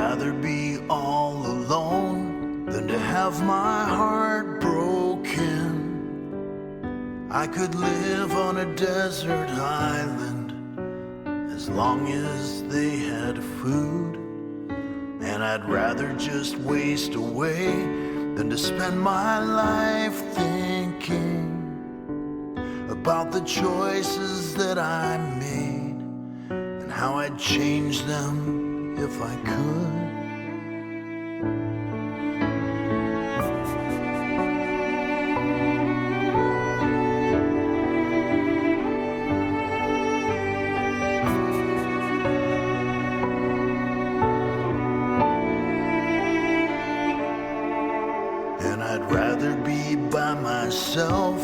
rather be all alone than to have my heart broken. I could live on a desert island as long as they had food. And I'd rather just waste away than to spend my life thinking about the choices that I made and how I'd change them if I could. And I'd rather be by myself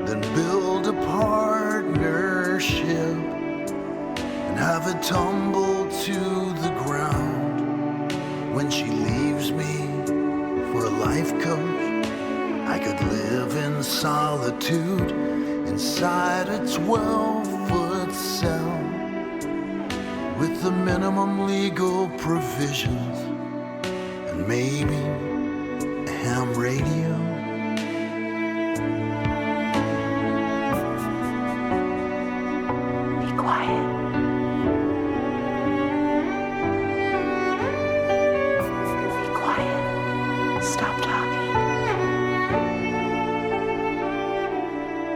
than build a partnership and have it tumble to the ground when she leaves me for a life coach. I could live in solitude inside a 12-foot cell with the minimum legal provisions and maybe a ham radio.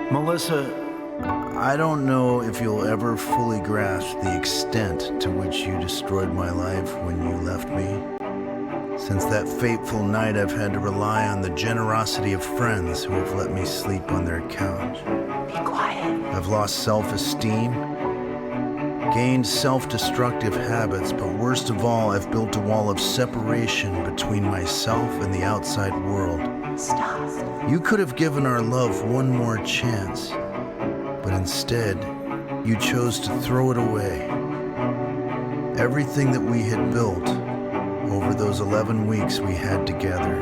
Melissa, I don't know if you'll ever fully grasp the extent to which you destroyed my life when you left me. Since that fateful night, I've had to rely on the generosity of friends who have let me sleep on their couch. Be quiet. I've lost self-esteem, gained self-destructive habits, but worst of all, I've built a wall of separation between myself and the outside world. Stop. You could have given our love one more chance, but instead, you chose to throw it away. Everything that we had built over those 11 weeks we had together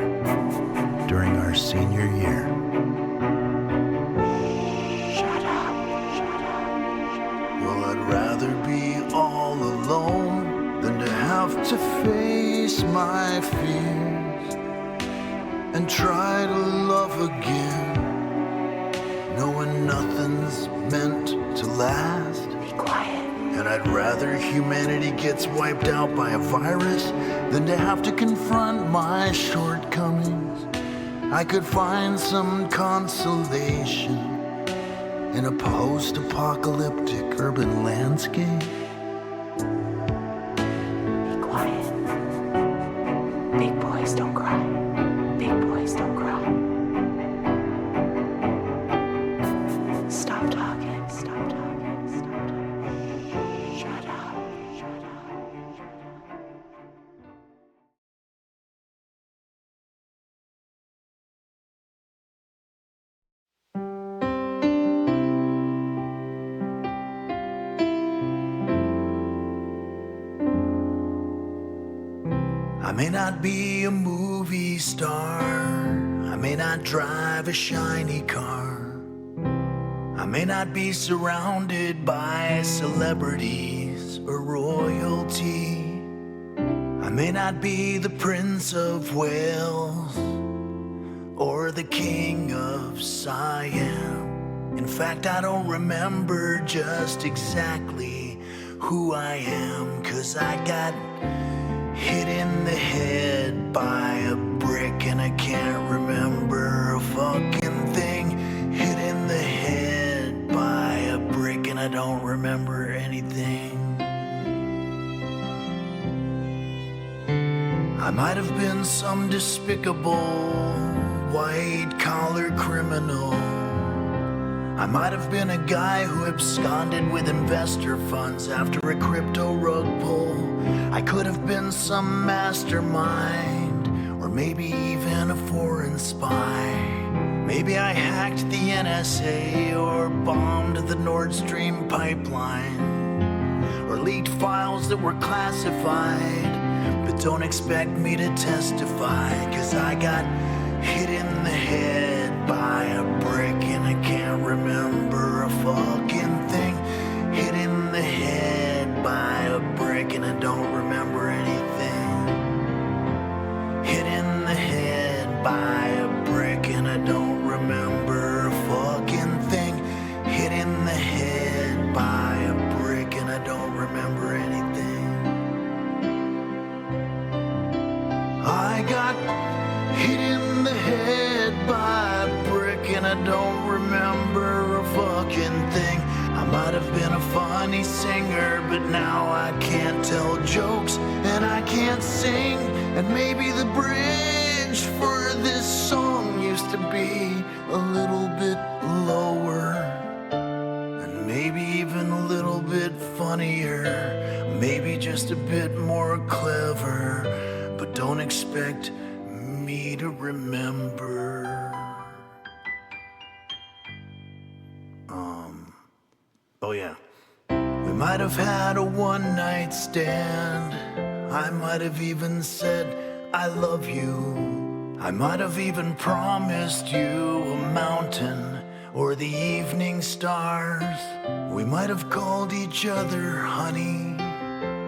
during our senior year. Shut up. Well, I'd rather be all alone than to have to face my fears and try to love again, knowing nothing's meant to last. Be quiet. And I'd rather humanity gets wiped out by a virus than to have to confront my shortcomings. I could find some consolation in a post-apocalyptic urban landscape. Be quiet. Big boys don't cry. Big boys don't cry. Stop talking. Stop talking. Stop talking. Shut up. Shut up. I may not be a movie star, I may not drive a shiny car, I may not be surrounded by celebrities or royalty, I may not be the Prince of Wales or the King of Siam. In fact, I don't remember just exactly who I am, 'cause I got hit in the head by a brick and I can't remember a fucking thing. Hit in the head by a brick and I don't remember anything. I might have been some despicable white-collar criminal. I might have been a guy who absconded with investor funds after a crypto rug pull. I could have been some mastermind, or maybe even a foreign spy. Maybe I hacked the NSA or bombed the Nord Stream pipeline, or leaked files that were classified. But don't expect me to testify, 'cause I got hit in the head by a brick and I can't remember a fucking thing. Hit in the head by a brick and I don't remember anything. I got hit in the head by a brick and I don't remember a fucking thing. I might have been a funny singer, but now I can't tell jokes and I can't sing. And maybe the bridge for this song used to be a little bit lower, and maybe even a little bit funnier, maybe just a bit more clever, but don't expect me to remember. Oh yeah. We might have had a one-night stand. I might have even said I love you. I might have even promised you a mountain or the evening stars. We might have called each other honey.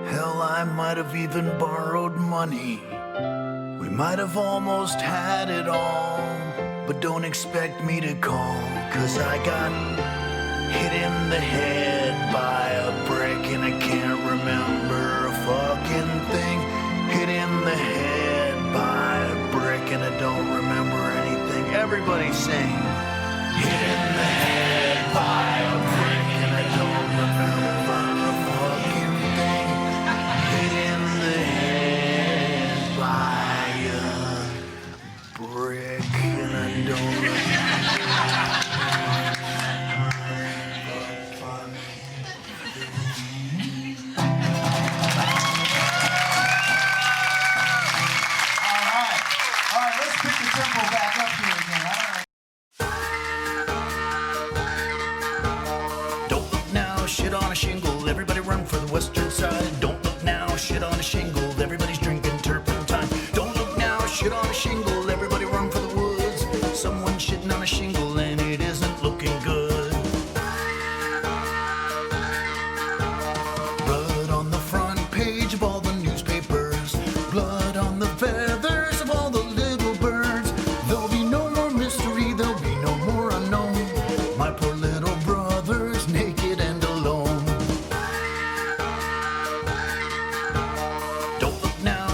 Hell, I might have even borrowed money. We might have almost had it all, but don't expect me to call, 'cause I got hit in the head by a brick and I can't remember a fucking thing. Hit in the head by a brick and I don't remember anything. Everybody sing. Hit in the head by a brick and I don't remember a fucking thing. Hit in the head by a brick and I don't remember. Shit on a shingle, everybody run for the western side. Don't look now, shit on a shingle, everybody's drinking turpentine. Don't look now, shit on a shingle, everybody run for the woods. Someone's shitting on a shingle and it isn't looking good. Blood on the front page of all the newspapers, blood on the feathers of all the little birds. There'll be no more mystery, there'll be no more unknown. My poor little brother's naked and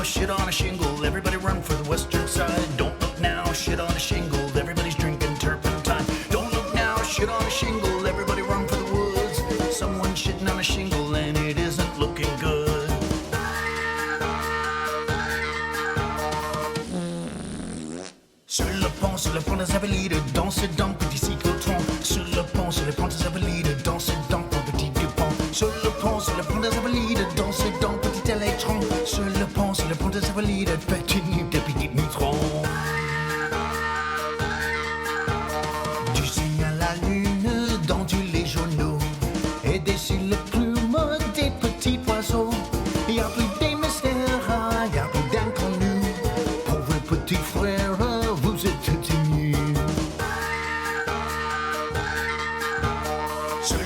shit on a shingle, everybody run for the western side. Don't look now, shit on a shingle, everybody's drinking turpentine. Don't look now, shit on a shingle, everybody run for the woods. Someone's shitting on a shingle and it isn't looking good. Sur le pont des Invalides, dans ce dent petit cyclotron. Sur le pont des Invalides, dans ce dent petit Dupont. Sur le pont des Invalides, dans ce dent petit électron. Sur le pont des Invalides, faites une nuit de petits neutrons. Du signe à la lune dans tous les journaux, et dessus le plume des petits oiseaux. Il n'y a plus des mystères, il n'y a plus d'inconnus. Pauvre petit frère, vous êtes nus. Sur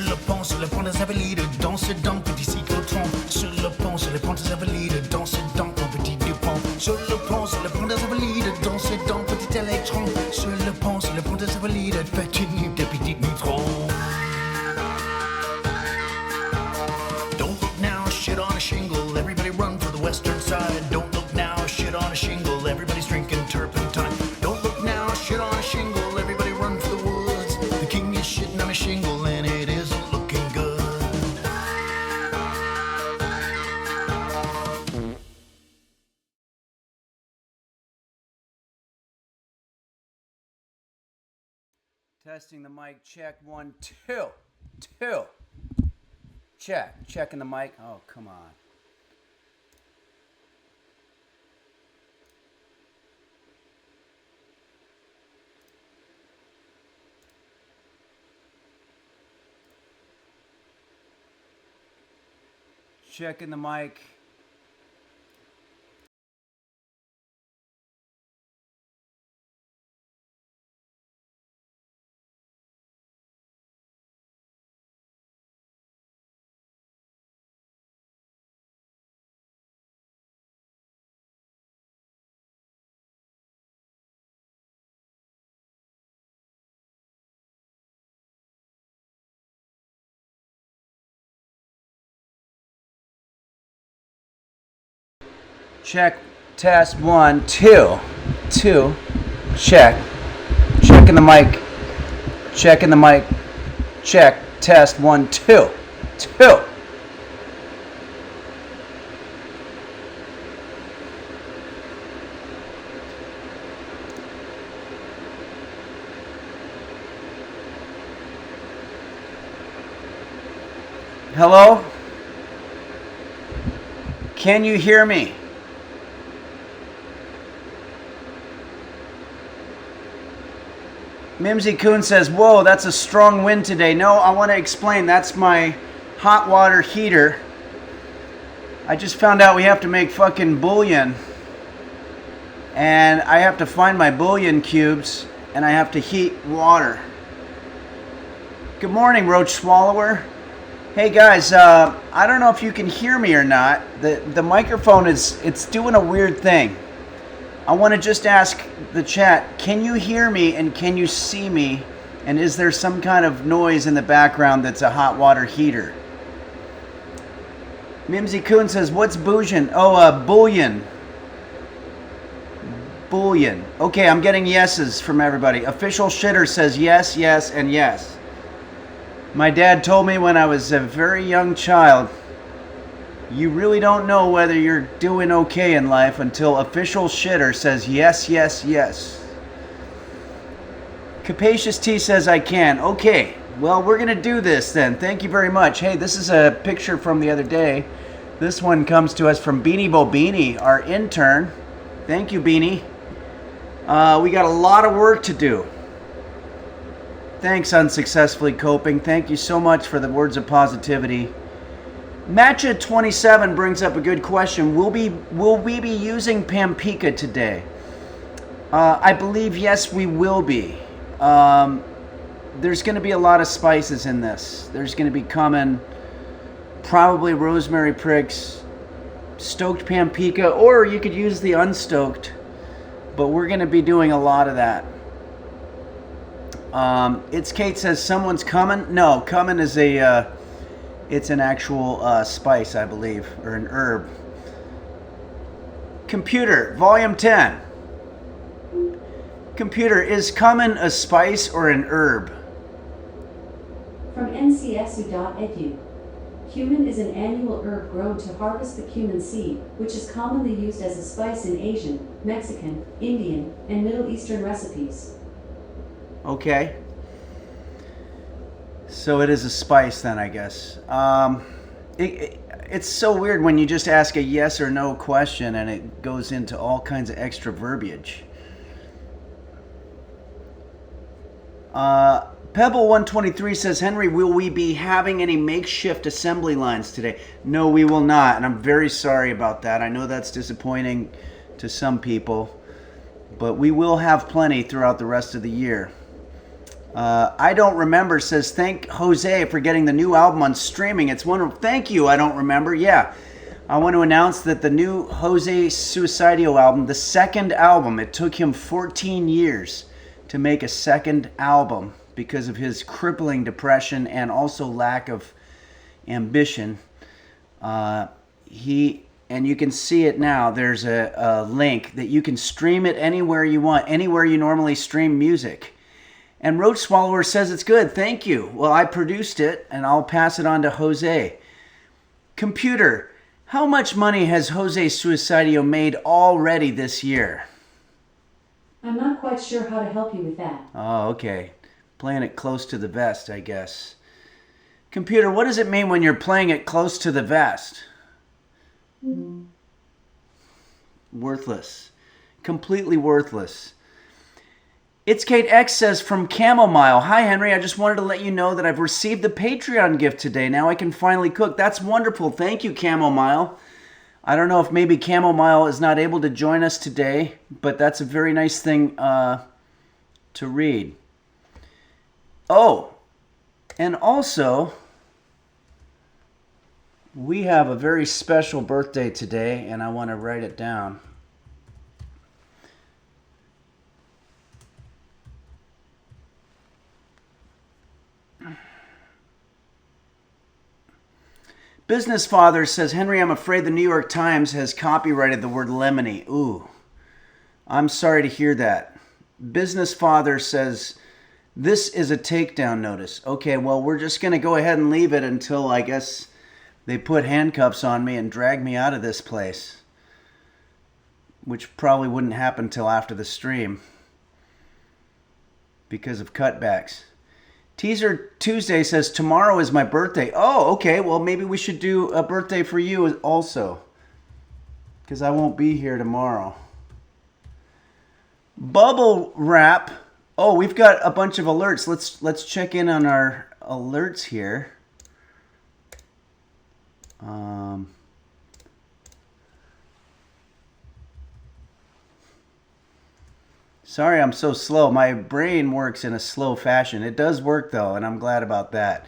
le pont des Invalides, dans ce dent petit cyclotron. Sur le pont des Invalides, dans ce dent petit Dupont. Sur le pont des Invalides, dans ce dent petit électron. Sur le pont des Invalides, faites une nuit de petits neutrons. Don't look now, shit on a shingle, everybody run for the western side. Don't look now, shit on a shingle, everybody's drinking turpentine. Don't look now, shit on a shingle, everybody run for the woods. The king is shitting on a shingle and it isn't looking good. Testing the mic, check 1, 2, 2. Checking the mic. Oh, come on. Checking the mic. Check Test 1, 2. 2. Check. Checking the mic. Checking the mic. Check. Test 1, 2. 2. Hello? Can you hear me? Mimsy Coon says, whoa, that's a strong wind today. No, I want to explain. That's my hot water heater. I just found out we have to make fucking bouillon. And I have to find my bouillon cubes. And I have to heat water. Good morning, Roach Swallower. Hey guys, I don't know if you can hear me or not. The microphone it's doing a weird thing. I want to just ask the chat, can you hear me and can you see me? And is there some kind of noise in the background that's a hot water heater? Mimsy Coon says, what's bouillon? Oh, bouillon. Bouillon. Okay, I'm getting yeses from everybody. Official Shitter says yes, yes, and yes. My dad told me when I was a very young child, you really don't know whether you're doing okay in life until Official Shitter says yes, yes, yes. Capacious T says I can. Okay, well, we're going to do this then. Thank you very much. Hey, this is a picture from the other day. This one comes to us from Beanie Bobini, our intern. Thank you, Beanie. We got a lot of work to do. Thanks, Unsuccessfully Coping. Thank you so much for the words of positivity. Matcha27 brings up a good question. Will we be using pampika today? I believe yes, we will be. There's going to be a lot of spices in this. There's going to be cumin, probably rosemary prigs, stoked pampika, or you could use the unstoked. But we're going to be doing a lot of that. It's Kate says someone's cumin. No, cumin is it's an actual spice, I believe, or an herb. Computer, volume 10. Computer, is cumin a spice or an herb? From ncsu.edu. Cumin is an annual herb grown to harvest the cumin seed, which is commonly used as a spice in Asian, Mexican, Indian, and Middle Eastern recipes. Okay. So it is a spice then, I guess. It's so weird when you just ask a yes or no question and it goes into all kinds of extra verbiage. Pebble123 says, Henry, will we be having any makeshift assembly lines today? No, we will not, and I'm very sorry about that. I know that's disappointing to some people, but we will have plenty throughout the rest of the year. I Don't Remember says, thank Jose for getting the new album on streaming. It's wonderful. Thank you, I Don't Remember. Yeah, I want to announce that the new Jose Suicidio album, the second album, it took him 14 years to make a second album because of his crippling depression and also lack of ambition. And you can see it now. There's a link that you can stream it anywhere you want, anywhere you normally stream music. And Roach Swallower says it's good. Thank you. Well, I produced it, and I'll pass it on to Jose. Computer, how much money has Jose Suicidio made already this year? I'm not quite sure how to help you with that. Oh, okay. Playing it close to the vest, I guess. Computer, what does it mean when you're playing it close to the vest? Worthless. Completely worthless. It's Kate X says from Chamomile. Hi, Henry. I just wanted to let you know that I've received the Patreon gift today. Now I can finally cook. That's wonderful. Thank you, Chamomile. I don't know if maybe Chamomile is not able to join us today, but that's a very nice thing to read. Oh, and also, we have a very special birthday today, and I want to write it down. Business Father says, Henry, I'm afraid the New York Times has copyrighted the word lemony. Ooh, I'm sorry to hear that. Business Father says, this is a takedown notice. Okay, well, we're just going to go ahead and leave it until, I guess, they put handcuffs on me and drag me out of this place, which probably wouldn't happen till after the stream because of cutbacks. Teaser Tuesday says, tomorrow is my birthday. Oh, okay. Well, maybe we should do a birthday for you also, because I won't be here tomorrow. Bubble wrap. Oh, we've got a bunch of alerts. Let's check in on our alerts here. Sorry I'm so slow. My brain works in a slow fashion. It does work though, and I'm glad about that.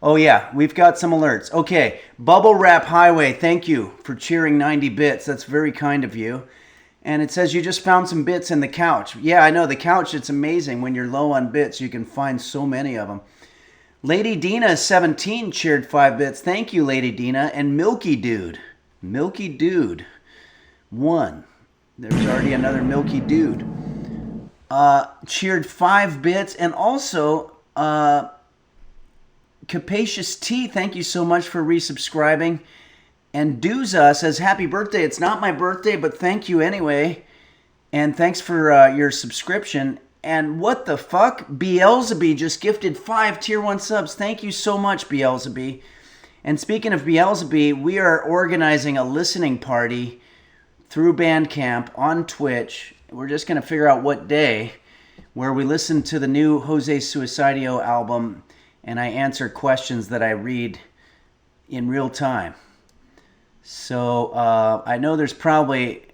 Oh yeah, we've got some alerts. Okay, Bubble Wrap Highway, thank you for cheering 90 bits. That's very kind of you. And it says you just found some bits in the couch. Yeah, I know, the couch, it's amazing. When you're low on bits, you can find so many of them. Lady Dina 17 cheered 5 bits. Thank you, Lady Dina. And Milky Dude 1. There's already another Milky Dude. Cheered 5 bits. And also, Capacious T, thank you so much for resubscribing. And Dooza says, happy birthday. It's not my birthday, but thank you anyway. And thanks for your subscription. And what the fuck? Beelzebub just gifted 5 tier 1 subs. Thank you so much, Beelzebub. And speaking of Beelzebub, we are organizing a listening party through Bandcamp on Twitch. We're just going to figure out what day, where we listen to the new Jose Suicidio album and I answer questions that I read in real time. So I know there's probably...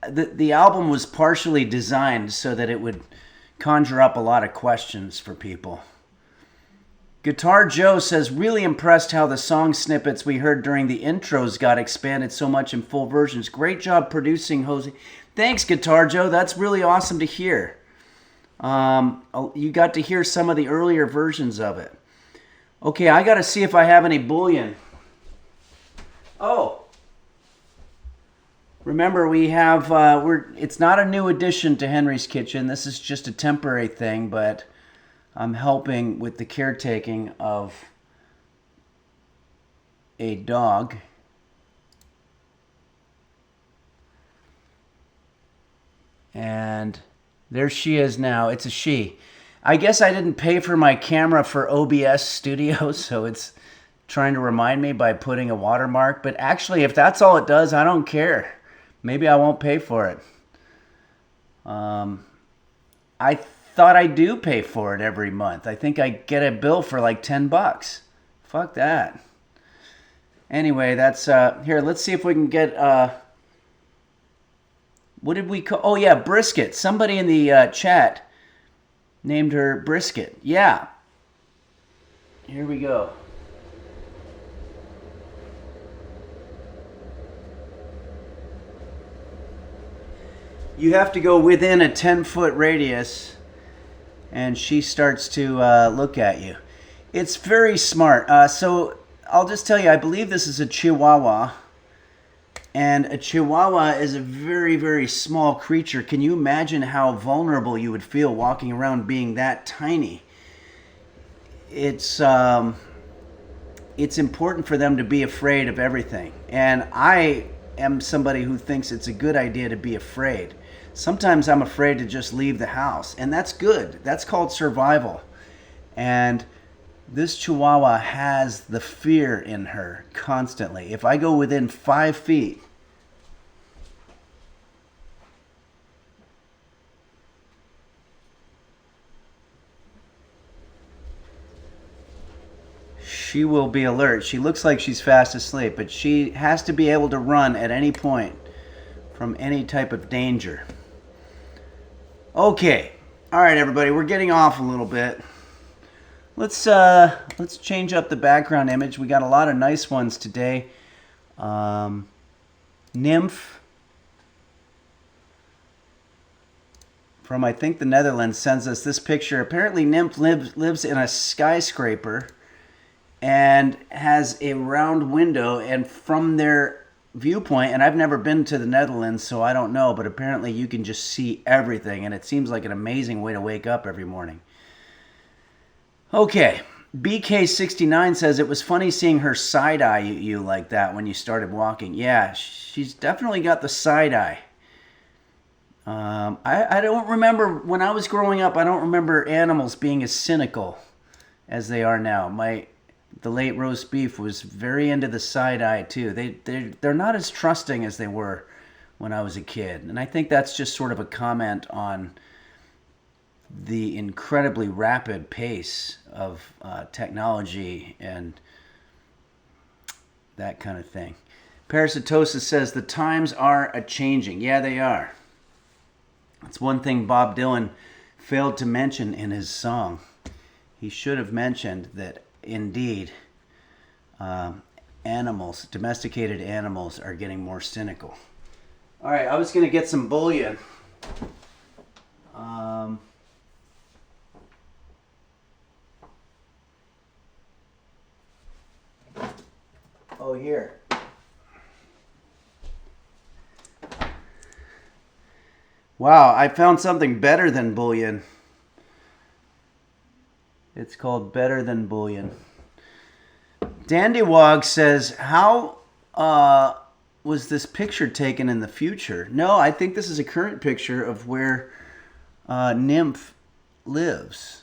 The album was partially designed so that it would conjure up a lot of questions for people. Guitar Joe says, really impressed how the song snippets we heard during the intros got expanded so much in full versions. Great job producing, Jose. Thanks, Guitar Joe. That's really awesome to hear. You got to hear some of the earlier versions of it. Okay, I got to see if I have any bouillon. Oh. Remember, we have, it's not a new addition to Henry's Kitchen. This is just a temporary thing, but I'm helping with the caretaking of a dog. And there she is now. It's a she. I guess I didn't pay for my camera for OBS Studio, so it's trying to remind me by putting a watermark. But actually, if that's all it does, I don't care. Maybe I won't pay for it. I thought I do pay for it every month. I think I get a bill for like $10. Fuck that. Anyway, that's here. Let's see if we can get. What did we call? Oh yeah, brisket. Somebody in the chat named her brisket. Yeah. Here we go. You have to go within a 10-foot radius, and she starts to look at you. It's very smart. So I'll just tell you, I believe this is a Chihuahua, and a Chihuahua is a very, very small creature. Can you imagine how vulnerable you would feel walking around being that tiny? It's important for them to be afraid of everything, and I am somebody who thinks it's a good idea to be afraid. Sometimes I'm afraid to just leave the house, and that's good. That's called survival. And this Chihuahua has the fear in her constantly. If I go within 5 feet, she will be alert. She looks like she's fast asleep, but she has to be able to run at any point from any type of danger. Okay. All right, everybody. We're getting off a little bit. Let's change up the background image. We got a lot of nice ones today. Nymph from, I think, the Netherlands sends us this picture. Apparently, Nymph lives in a skyscraper, and has a round window, and from their viewpoint, and I've never been to the Netherlands, so I don't know, but apparently you can just see everything, and it seems like an amazing way to wake up every morning. Okay, BK69 says, it was funny seeing her side-eye you like that when you started walking. Yeah, she's definitely got the side-eye. I don't remember, when I was growing up, I don't remember animals being as cynical as they are now. The late roast beef was very into the side eye too. They're not as trusting as they were when I was a kid, and I think that's just sort of a comment on the incredibly rapid pace of technology and that kind of thing. Parasitosis says the times are a changing. Yeah, they are. That's one thing Bob Dylan failed to mention in his song. He should have mentioned that indeed animals, domesticated animals, are getting more cynical. All right, I was going to get some bouillon. Oh, here. Wow, I found something better than bouillon. It's called Better Than Bouillon. Dandywog says, how was this picture taken in the future? No, I think this is a current picture of where Nymph lives.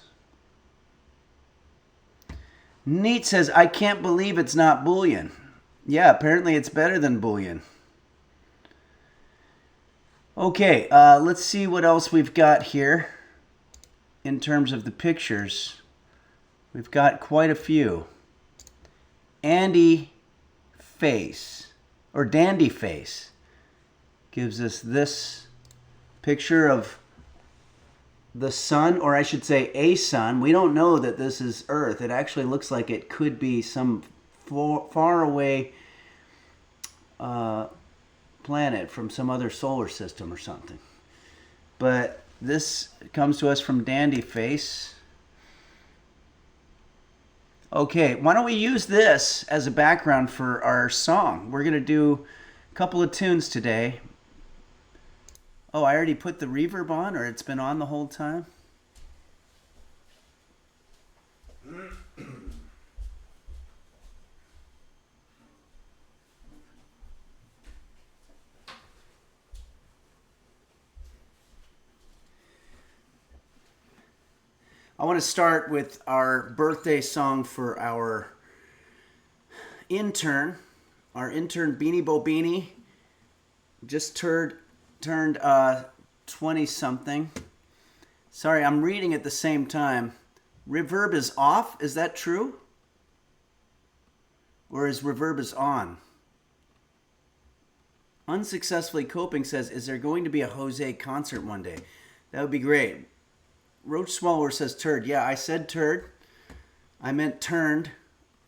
Neat says, I can't believe it's not bouillon. Yeah, apparently it's better than bouillon. Okay, let's see what else we've got here in terms of the pictures. We've got quite a few. Andy Face, or Dandy Face, gives us this picture of the sun, or I should say a sun. We don't know that this is Earth. It actually looks like it could be some far away planet from some other solar system or something. But this comes to us from Dandy Face. Okay, why don't we use this as a background for our song? We're going to do a couple of tunes today. Oh, I already put the reverb on, or it's been on the whole time? I want to start with our birthday song for our intern Beanie Bobini. Just turned 20-something. Sorry, I'm reading at the same time. Reverb is off, is that true? Or is reverb is on? Unsuccessfully Coping says, is there going to be a Jose concert one day? That would be great. Roach Swallower says turd. Yeah, I said turd. I meant turned,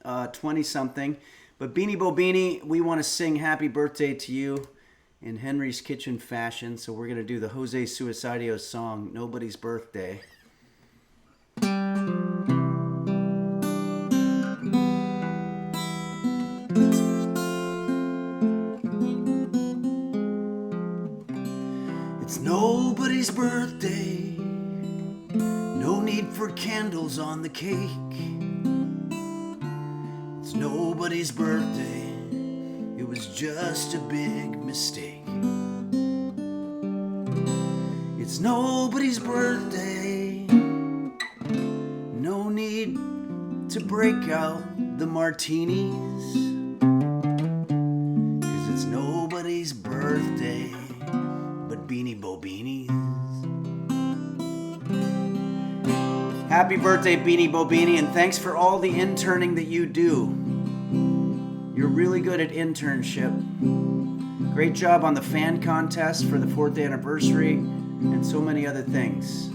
20-something. But Beanie Bobini, we want to sing happy birthday to you in Henry's Kitchen fashion. So we're going to do the Jose Suicidio song, Nobody's Birthday. It's nobody's birthday. No need for candles on the cake. It's nobody's birthday. It was just a big mistake. It's nobody's birthday. No need to break out the martinis. 'Cause it's nobody's birthday but Beanie Bobini's. Happy birthday, Beanie Bobini, and thanks for all the interning that you do. You're really good at internship. Great job on the fan contest for the 4th anniversary and so many other things.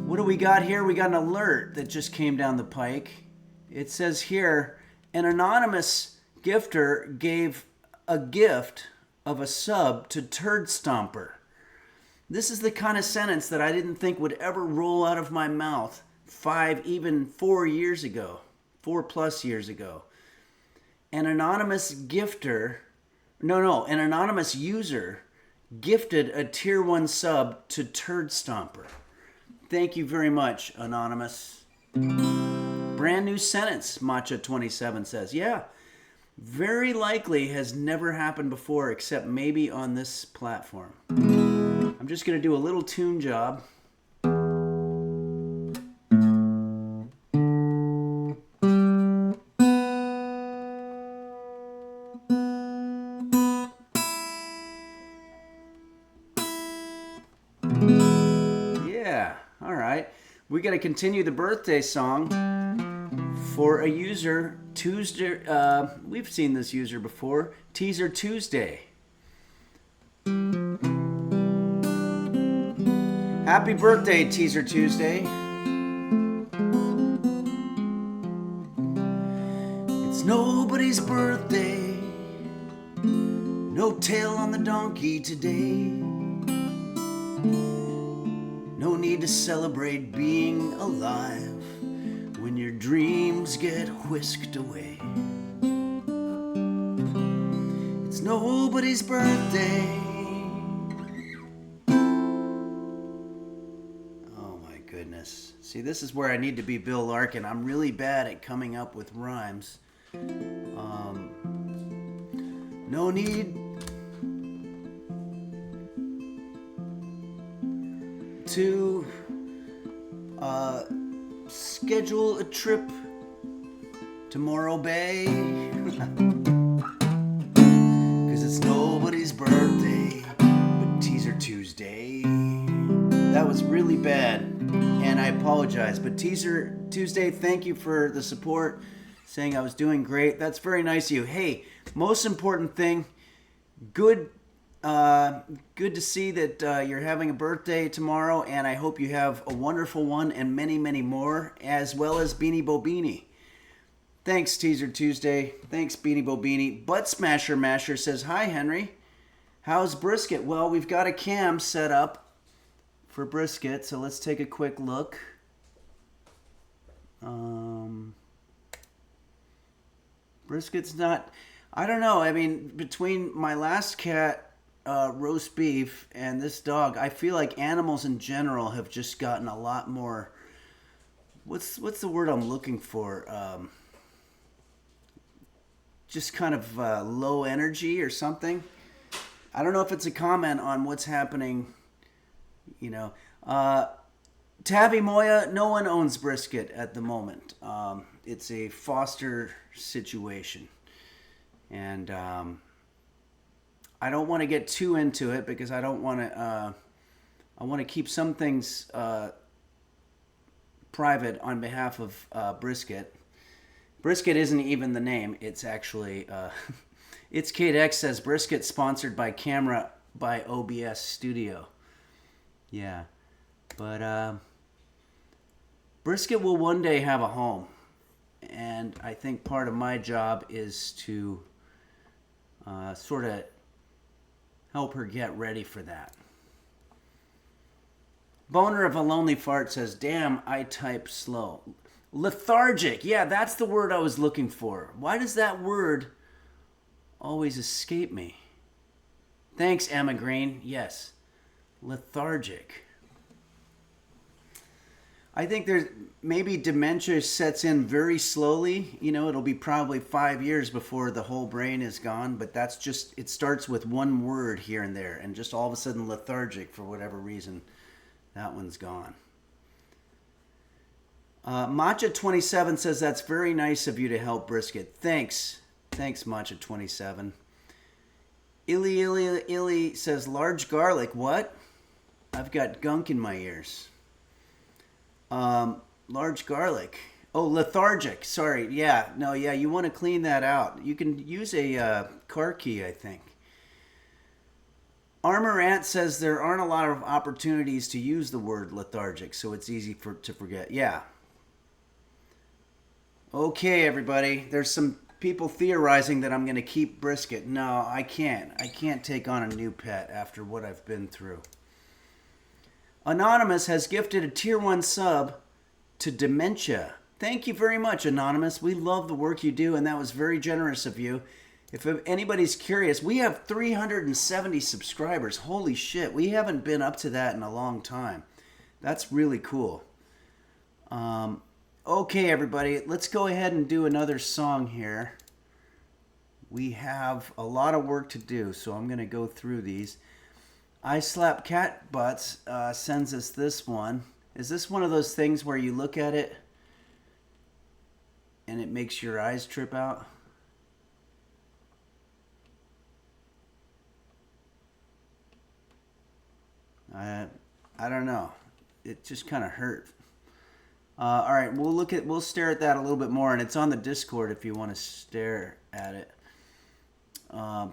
What do we got here? We got an alert that just came down the pike. It says here, an anonymous gifter gave a gift of a sub to Turd Stomper. This is the kind of sentence that I didn't think would ever roll out of my mouth 5, even 4 years ago. 4+ years ago. An anonymous user gifted a tier 1 sub to Turd Stomper. Thank you very much, Anonymous. Brand new sentence, Matcha27 says. Yeah, very likely has never happened before except maybe on this platform. I'm just going to do a little tune job. Yeah, all right. We got to continue the birthday song for a user, Tuesday. We've seen this user before, Teaser Tuesday. Happy birthday, Teaser Tuesday. It's nobody's birthday, no tail on the donkey today. No need to celebrate being alive when your dreams get whisked away. It's nobody's birthday. Oh my goodness. See, this is where I need to be Bill Larkin. I'm really bad at coming up with rhymes. No need to schedule a trip to Morro Bay, because it's nobody's birthday but Teaser Tuesday. That was really bad, and I apologize, but Teaser Tuesday, thank you for the support, saying I was doing great. That's very nice of you. Hey, most important thing, good to see that you're having a birthday tomorrow, and I hope you have a wonderful one and many, many more, as well as Beanie Bobini. Thanks, Teaser Tuesday. Thanks, Beanie Bobini. Butt Smasher Masher says, hi, Henry. How's brisket? Well, we've got a cam set up for brisket, so let's take a quick look. Brisket's not... I don't know. I mean, between my last cat... roast beef and this dog, I feel like animals in general have just gotten a lot more, what's the word I'm looking for, just kind of low energy or something. I don't know if it's a comment on what's happening, you know. Tabby Moya, no one owns brisket at the moment. It's a foster situation, and I don't want to get too into it because I don't want to. I want to keep some things private on behalf of Brisket. Brisket isn't even the name. It's actually. It's Kate X says Brisket sponsored by Camera by OBS Studio. Yeah, but Brisket will one day have a home, and I think part of my job is to sort of help her get ready for that. Boner of a Lonely Fart says, damn, I type slow. Lethargic. Yeah, that's the word I was looking for. Why does that word always escape me? Thanks, Emma Green. Yes, lethargic. I think there's maybe dementia sets in very slowly. You know, it'll be probably 5 years before the whole brain is gone, but that's just, it starts with one word here and there, and just all of a sudden lethargic for whatever reason, that one's gone. Matcha27 says, that's very nice of you to help Brisket. Thanks. Thanks, Matcha27. Illy says, large garlic. What? I've got gunk in my ears. Large garlic. Oh, lethargic. Sorry. Yeah. No, yeah, you want to clean that out. You can use a car key, I think. Armor Ant says there aren't a lot of opportunities to use the word lethargic, so it's easy to forget. Yeah. Okay, everybody. There's some people theorizing that I'm going to keep Brisket. No, I can't. I can't take on a new pet after what I've been through. Anonymous has gifted a tier 1 sub to Dementia. Thank you very much, Anonymous. We love the work you do, and that was very generous of you. If anybody's curious, we have 370 subscribers. Holy shit, we haven't been up to that in a long time. That's really cool. Okay, everybody, let's go ahead and do another song here. We have a lot of work to do, so I'm going to go through these. I Slap Cat Butts sends us this one. Is this one of those things where you look at it and it makes your eyes trip out? I don't know. It just kind of hurt. All right, we'll stare at that a little bit more, and it's on the Discord if you want to stare at it.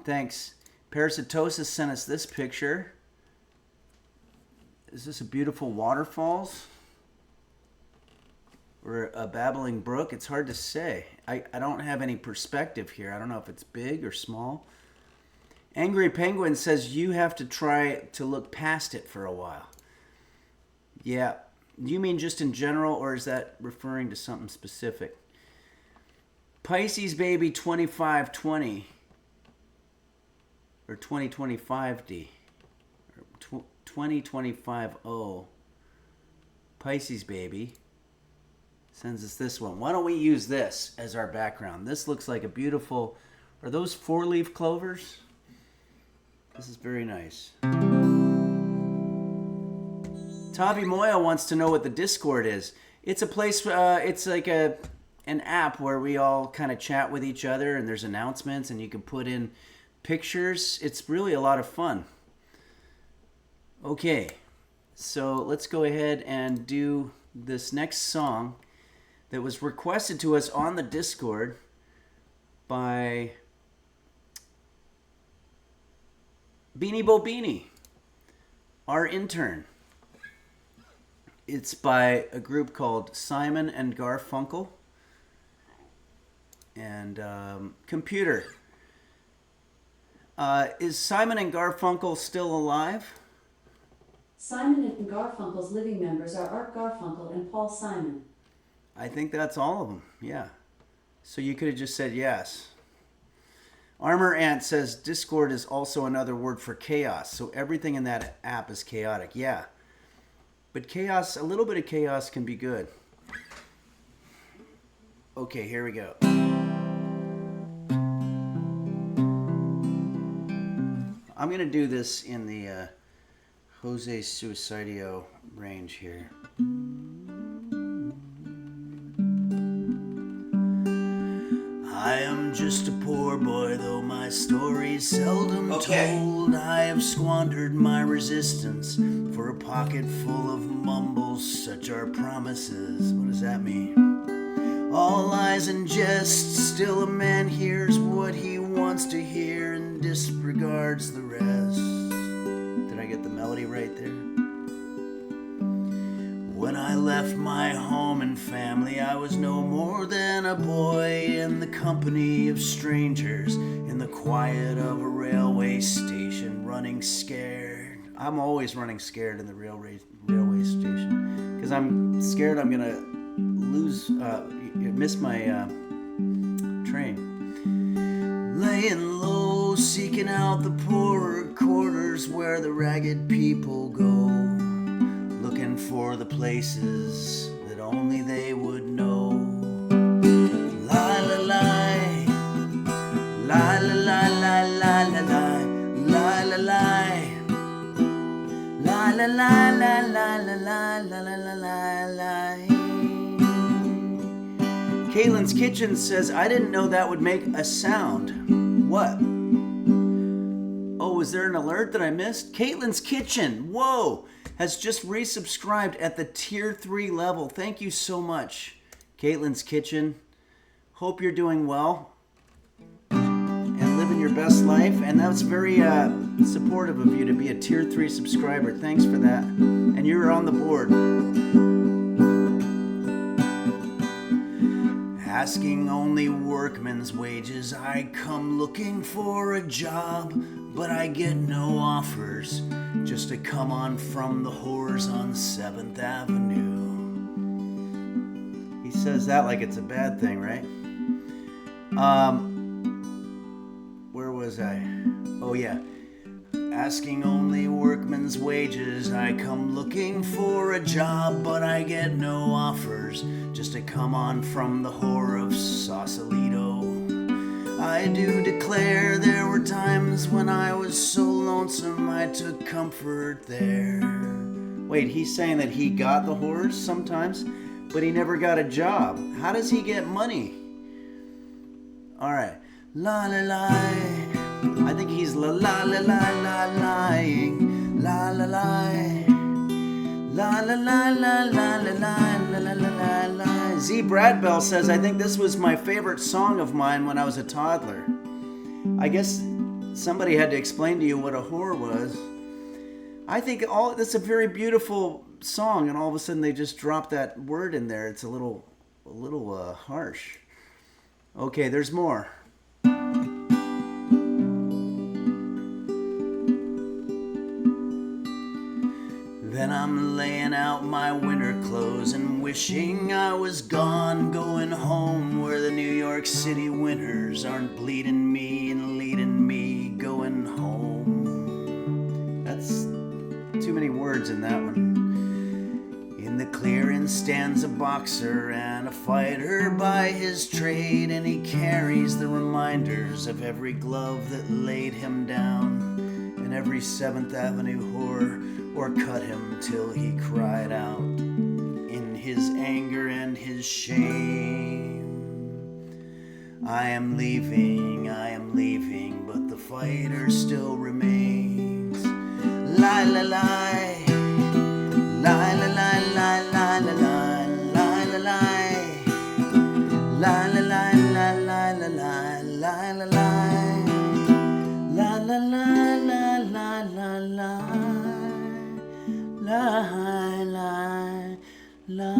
Thanks. Parasitosis sent us this picture. Is this a beautiful waterfalls or a babbling brook? It's hard to say. I don't have any perspective here. I don't know if it's big or small. Angry Penguin says you have to try to look past it for a while. Yeah. Do you mean just in general, or is that referring to something specific? Pisces Baby 2520 or 2025D or 2025O. Pisces Baby sends us this one. Why don't we use this as our background? This looks like a beautiful... Are those 4-leaf clovers? This is very nice. Tavi Moya wants to know what the Discord is. It's a place, it's like an app where we all kind of chat with each other, and there's announcements, and you can put in pictures. It's really a lot of fun. Okay, so let's go ahead and do this next song that was requested to us on the Discord by Beanie Bo Beanie, our intern. It's by a group called Simon and Garfunkel and Computer. Is Simon and Garfunkel still alive? Simon and Garfunkel's living members are Art Garfunkel and Paul Simon. I think that's all of them, yeah. So you could have just said yes. Armor Ant says Discord is also another word for chaos, so everything in that app is chaotic, yeah. But chaos, a little bit of chaos can be good. Okay, here we go. I'm going to do this in the Jose Suicidio range here. I am just a poor boy, though my story's seldom told. I have squandered my resistance for a pocket full of mumbles. Such are promises. What does that mean? All lies and jest. Still a man hears what he wants to hear and disregards the rest. Did I get the melody right there? When I left my home and family, I was no more than a boy in the company of strangers, in the quiet of a railway station, running scared. I'm always running scared in the railway station because I'm scared I'm gonna miss my train. Laying low, seeking out the poorer quarters where the ragged people go, looking for the places that only they would know. La la la, la la la la la la la, la la la, la la la la la la la la la la la. Kaylin's Kitchen says, I didn't know that would make a sound. What? Oh, was there an alert that I missed? Kaylin's Kitchen, whoa, has just resubscribed at the tier 3 level. Thank you so much, Caitlin's Kitchen. Hope you're doing well and living your best life. And that's very supportive of you to be a tier 3 subscriber. Thanks for that. And you're on the board. Asking only workman's wages, I come looking for a job, but I get no offers, just to come on from the whores on 7th Avenue. He says that like it's a bad thing, right? Where was I? Oh yeah. Asking only workman's wages. I come looking for a job, but I get no offers. Just to come on from the whore of Sausalito. I do declare there were times when I was so lonesome I took comfort there. Wait, he's saying that he got the whores sometimes, but he never got a job. How does he get money? Alright. La la la. I think he's la la la la la lying. La la la. La la la la la la la la la la la. Z Bradbell says, I think this was my favorite song of mine when I was a toddler. I guess somebody had to explain to you what a whore was. I think that's a very beautiful song, and all of a sudden they just drop that word in there. It's a little harsh. Okay, there's more. Then I'm laying out my winter clothes and wishing I was gone, going home where the New York City winters aren't bleeding me and leading me going home. That's too many words in that one. In the clearing stands a boxer and a fighter by his trade, and he carries the reminders of every glove that laid him down, and every 7th Avenue whore or cut him till he cried out in his anger and his shame. I am leaving, but the fighter still remains. La la la, la la la la la la la la la la, la la la la la la la la la la, la la la la la la. La la la.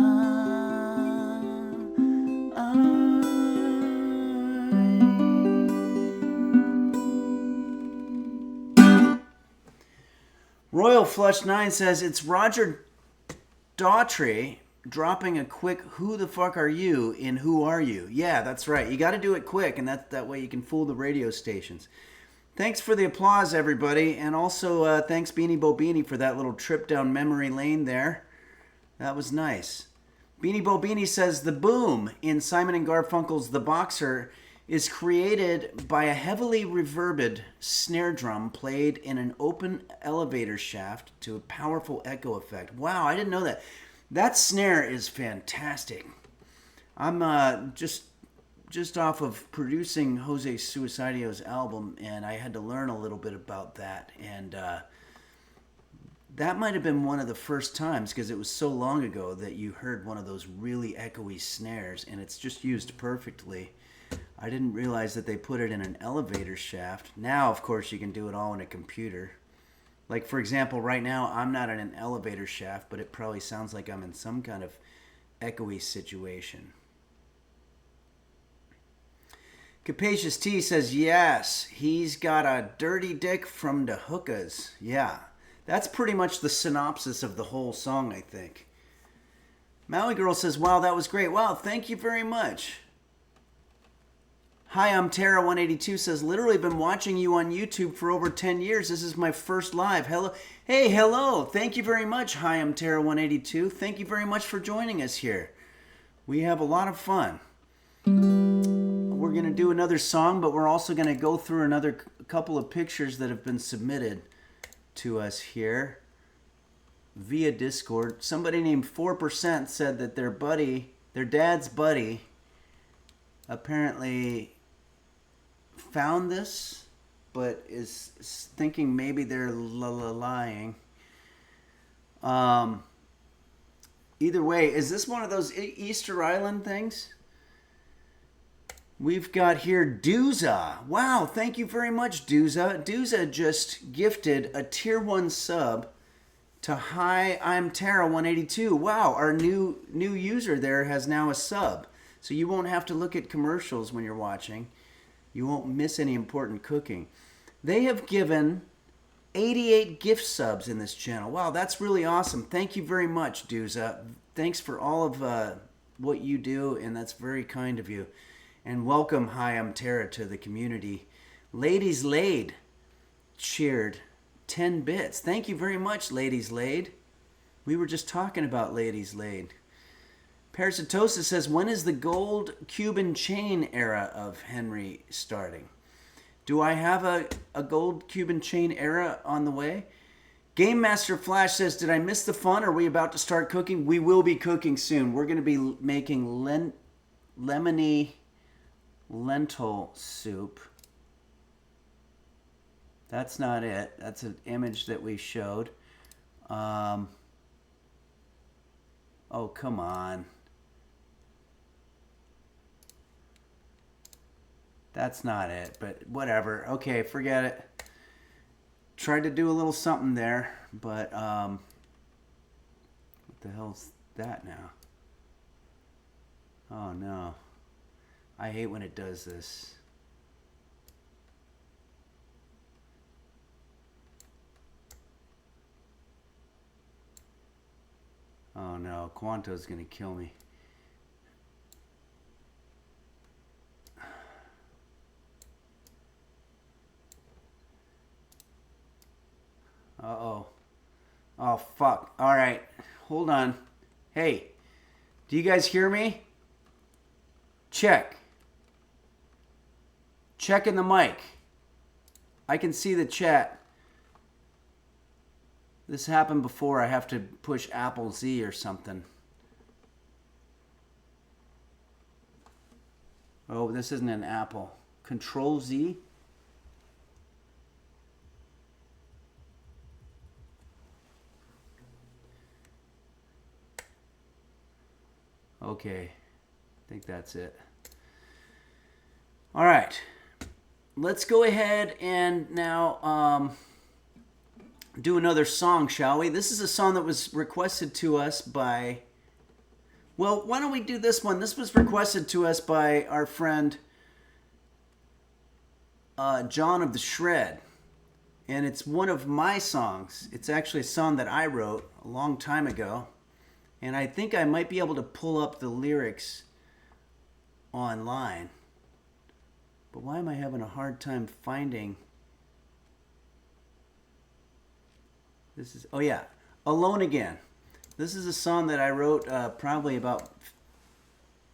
Royal Flush 9 says it's Roger Daughtry dropping a quick "Who the fuck are you?" in "Who Are You?" Yeah, that's right. You got to do it quick, and that way you can fool the radio stations. Thanks for the applause, everybody. And also, thanks Beanie Bo Beanie for that little trip down memory lane there. That was nice. Beanie Bo Beanie says the boom in Simon and Garfunkel's The Boxer is created by a heavily reverbed snare drum played in an open elevator shaft to a powerful echo effect. Wow, I didn't know that. That snare is fantastic. I'm just off of producing Jose Suicidio's album, and I had to learn a little bit about that, and that might have been one of the first times, because it was so long ago, that you heard one of those really echoey snares, and it's just used perfectly. I didn't realize that they put it in an elevator shaft. Now, of course, you can do it all in a computer. Like, for example, right now, I'm not in an elevator shaft, but it probably sounds like I'm in some kind of echoey situation. Capacious T says, yes, he's got a dirty dick from the hookahs. Yeah, that's pretty much the synopsis of the whole song, I think. Maui Girl says, wow, that was great. Wow, thank you very much. Hi, I'm Tara182 says, literally been watching you on YouTube for over 10 years. This is my first live. Hello. Hey, hello. Thank you very much. Hi, I'm Tara182. Thank you very much for joining us here. We have a lot of fun. We're going to do another song, but we're also going to go through another couple of pictures that have been submitted to us here via Discord. Somebody named 4% said that their dad's buddy, apparently found this, but is thinking maybe they're lying. Either way, is this one of those Easter Island things? We've got here Dooza. Wow, thank you very much, Dooza. Dooza just gifted a tier 1 sub to Hi, I'm Tara182. Wow, our new user there has now a sub. So you won't have to look at commercials when you're watching. You won't miss any important cooking. They have given 88 gift subs in this channel. Wow, that's really awesome. Thank you very much, Dooza. Thanks for all of what you do, and that's very kind of you. And welcome, hi, I'm Tara, to the community. Ladies Laid cheered 10 bits. Thank you very much, Ladies Laid. We were just talking about Ladies Laid. Parasitosis says, when is the gold Cuban chain era of Henry starting? Do I have a gold Cuban chain era on the way? Game Master Flash says, did I miss the fun? Are we about to start cooking? We will be cooking soon. We're going to be making lemony lentil soup. That's not it. That's an image that we showed. Oh, come on. That's not it, but whatever. Okay, forget it. Tried to do a little something there, but what the hell's that now? Oh no. I hate when it does this. Oh no, Quanto's gonna kill me. Uh-oh. Oh, fuck. All right. Hold on. Hey, do you guys hear me? Check. Checking the mic. I can see the chat. This happened before. I have to push Apple Z or something. Oh, this isn't an Apple. Control Z? Okay, I think that's it. All right, let's go ahead and now do another song, shall we? This is a song that was requested to us by... Well, why don't we do this one? This was requested to us by our friend John of the Shred. And it's one of my songs. It's actually a song that I wrote a long time ago. And I think I might be able to pull up the lyrics online. But why am I having a hard time finding... This is... Oh yeah, Alone Again. This is a song that I wrote probably about,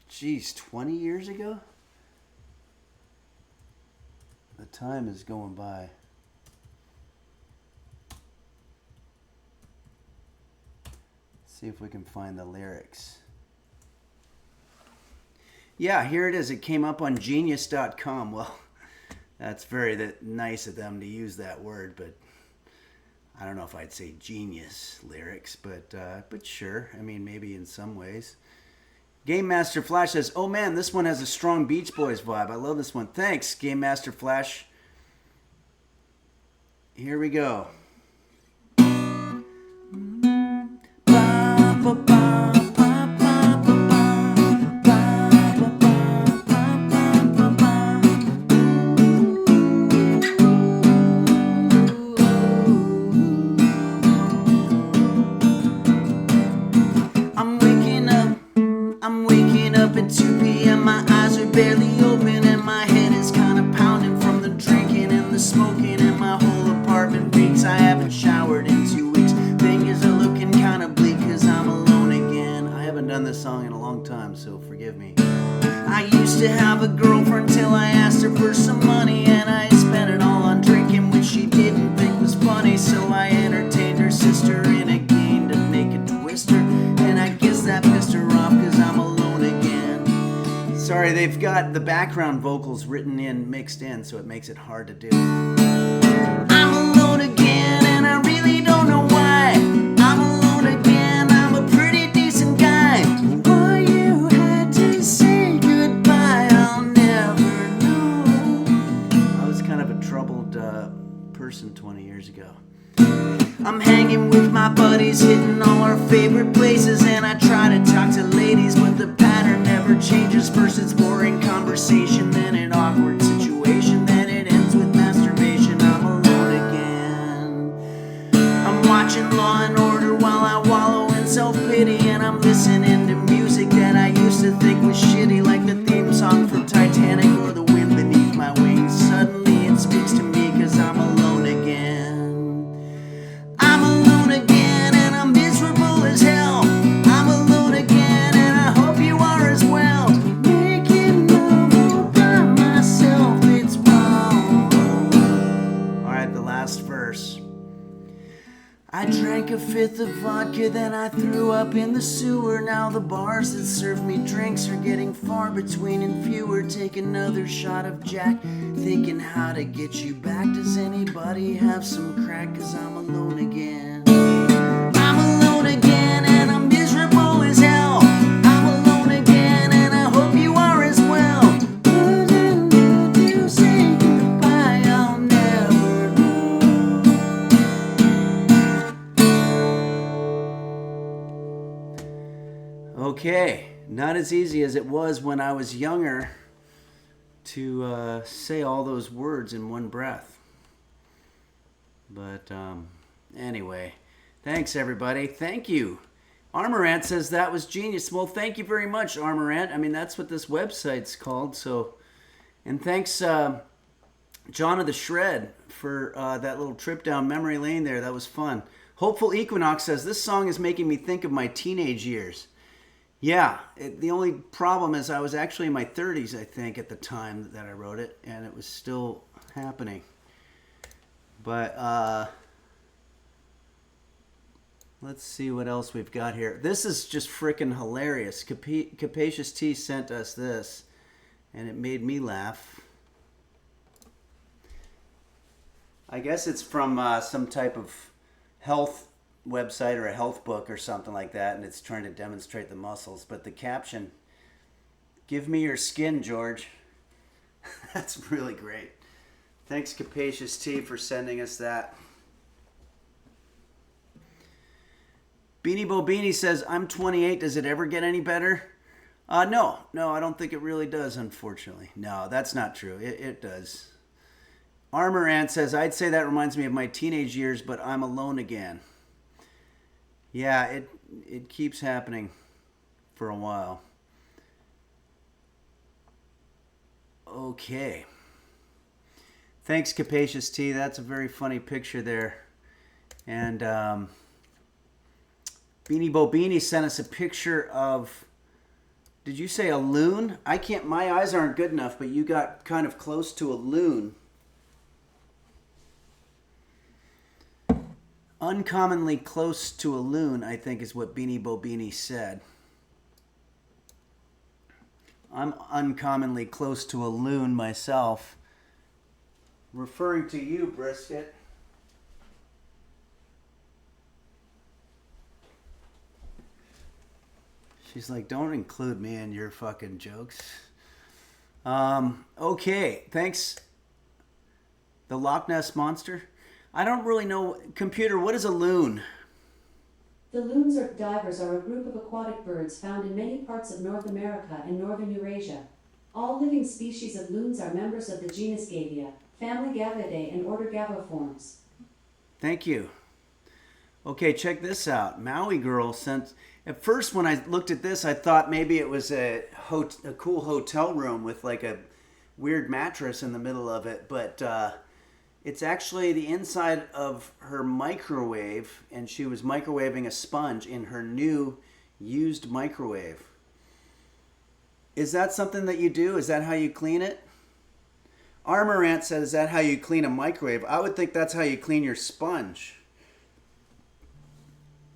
20 years ago? The time is going by. See if we can find the lyrics. Yeah, here it is. It came up on genius.com. Well, that's very nice of them to use that word, but I don't know if I'd say genius lyrics, but sure. I mean, maybe in some ways. Game Master Flash says, oh man, this one has a strong Beach Boys vibe. I love this one. Thanks, Game Master Flash. Here we go. I'm waking up at 2 p.m. My eyes are barely open and my head is kind of pounding from the drinking and the smoking, and my whole apartment reeks. I haven't showered in 2 weeks. Things are looking kind of bleak because I'm alone again. I haven't done this song in a long time, so forgive me. I used to have a girlfriend till I asked her for some money, and I spent it all on drinking, which she didn't think was funny. So I entertained her sister in a game to make a twister, and I guess that pissed her off because I'm alone again. Sorry, they've got the background vocals written in, mixed in, so it makes it hard to do. I'm alone again, and I really don't know why. I'm alone again, I'm a pretty decent guy. Why you had to say goodbye, I'll never know. I was kind of a troubled person 20 years ago. I'm hanging with my buddies, hitting all our favorite places, and I try to talk to ladies, but the pattern never changes. First it's boring conversation, then an awkward situation, then it ends with masturbation. I'm alone again. I'm watching Law and Order while I wallow in self-pity, and I'm listening to music that I used shitty like the theme song from Titanic or the wind beneath my wings. Suddenly it speaks to me cause I'm alone again. I'm alone again and I'm miserable as hell. I'm alone again and I hope you are as well. Making love all by myself, it's wrong. Alright, the last verse. I drank a fifth of vodka, then I threw up in the sewer. Now the bars that serve me drinks are getting far between and fewer. Take another shot of Jack, thinking how to get you back. Does anybody have some crack? Cause I'm alone again. I'm alone again and I'm miserable as hell. I'm alone again and I hope you are as well. Wouldn't you say goodbye? I'll never know. Okay, not as easy as it was when I was younger to say all those words in one breath. But anyway, thanks everybody. Thank you. Armorant says that was genius. Well, thank you very much, Armorant. I mean, that's what this website's called. So, and thanks, John of the Shred, for that little trip down memory lane there. That was fun. Hopeful Equinox says this song is making me think of my teenage years. Yeah, the only problem is I was actually in my 30s, I think, at the time that I wrote it, and it was still happening. But let's see what else we've got here. This is just freaking hilarious. Capacious T sent us this, and it made me laugh. I guess it's from some type of health website or a health book or something like that, and it's trying to demonstrate the muscles. But the caption, "Give me your skin, George." That's really great. Thanks, Capacious T, for sending us that. Beanie Bo Beanie says, I'm 28. Does it ever get any better? No, I don't think it really does, unfortunately. No, that's not true. It does. Armor Ant says, I'd say that reminds me of my teenage years, but I'm alone again. Yeah, it keeps happening for a while. Okay. Thanks, Capacious T. That's a very funny picture there. And Beanie Bo Beanie sent us a picture of, did you say a loon? I can't, my eyes aren't good enough, but you got kind of close to a loon. Uncommonly close to a loon, I think is what Beanie Bo Beanie said. I'm uncommonly close to a loon myself. Referring to you, Brisket. She's like, don't include me in your fucking jokes. Okay, thanks. The Loch Ness Monster. I don't really know. Computer, what is a loon? The loons or divers are a group of aquatic birds found in many parts of North America and northern Eurasia. All living species of loons are members of the genus Gavia, family Gavidae, and order Gaviformes. Thank you. Okay, check this out. Maui Girl sent... At first, when I looked at this, I thought maybe it was a cool hotel room with like a weird mattress in the middle of it, but... it's actually the inside of her microwave, and she was microwaving a sponge in her new used microwave. Is that something that you do? Is that how you clean it? Armor Ant said, is that how you clean a microwave? I would think that's how you clean your sponge.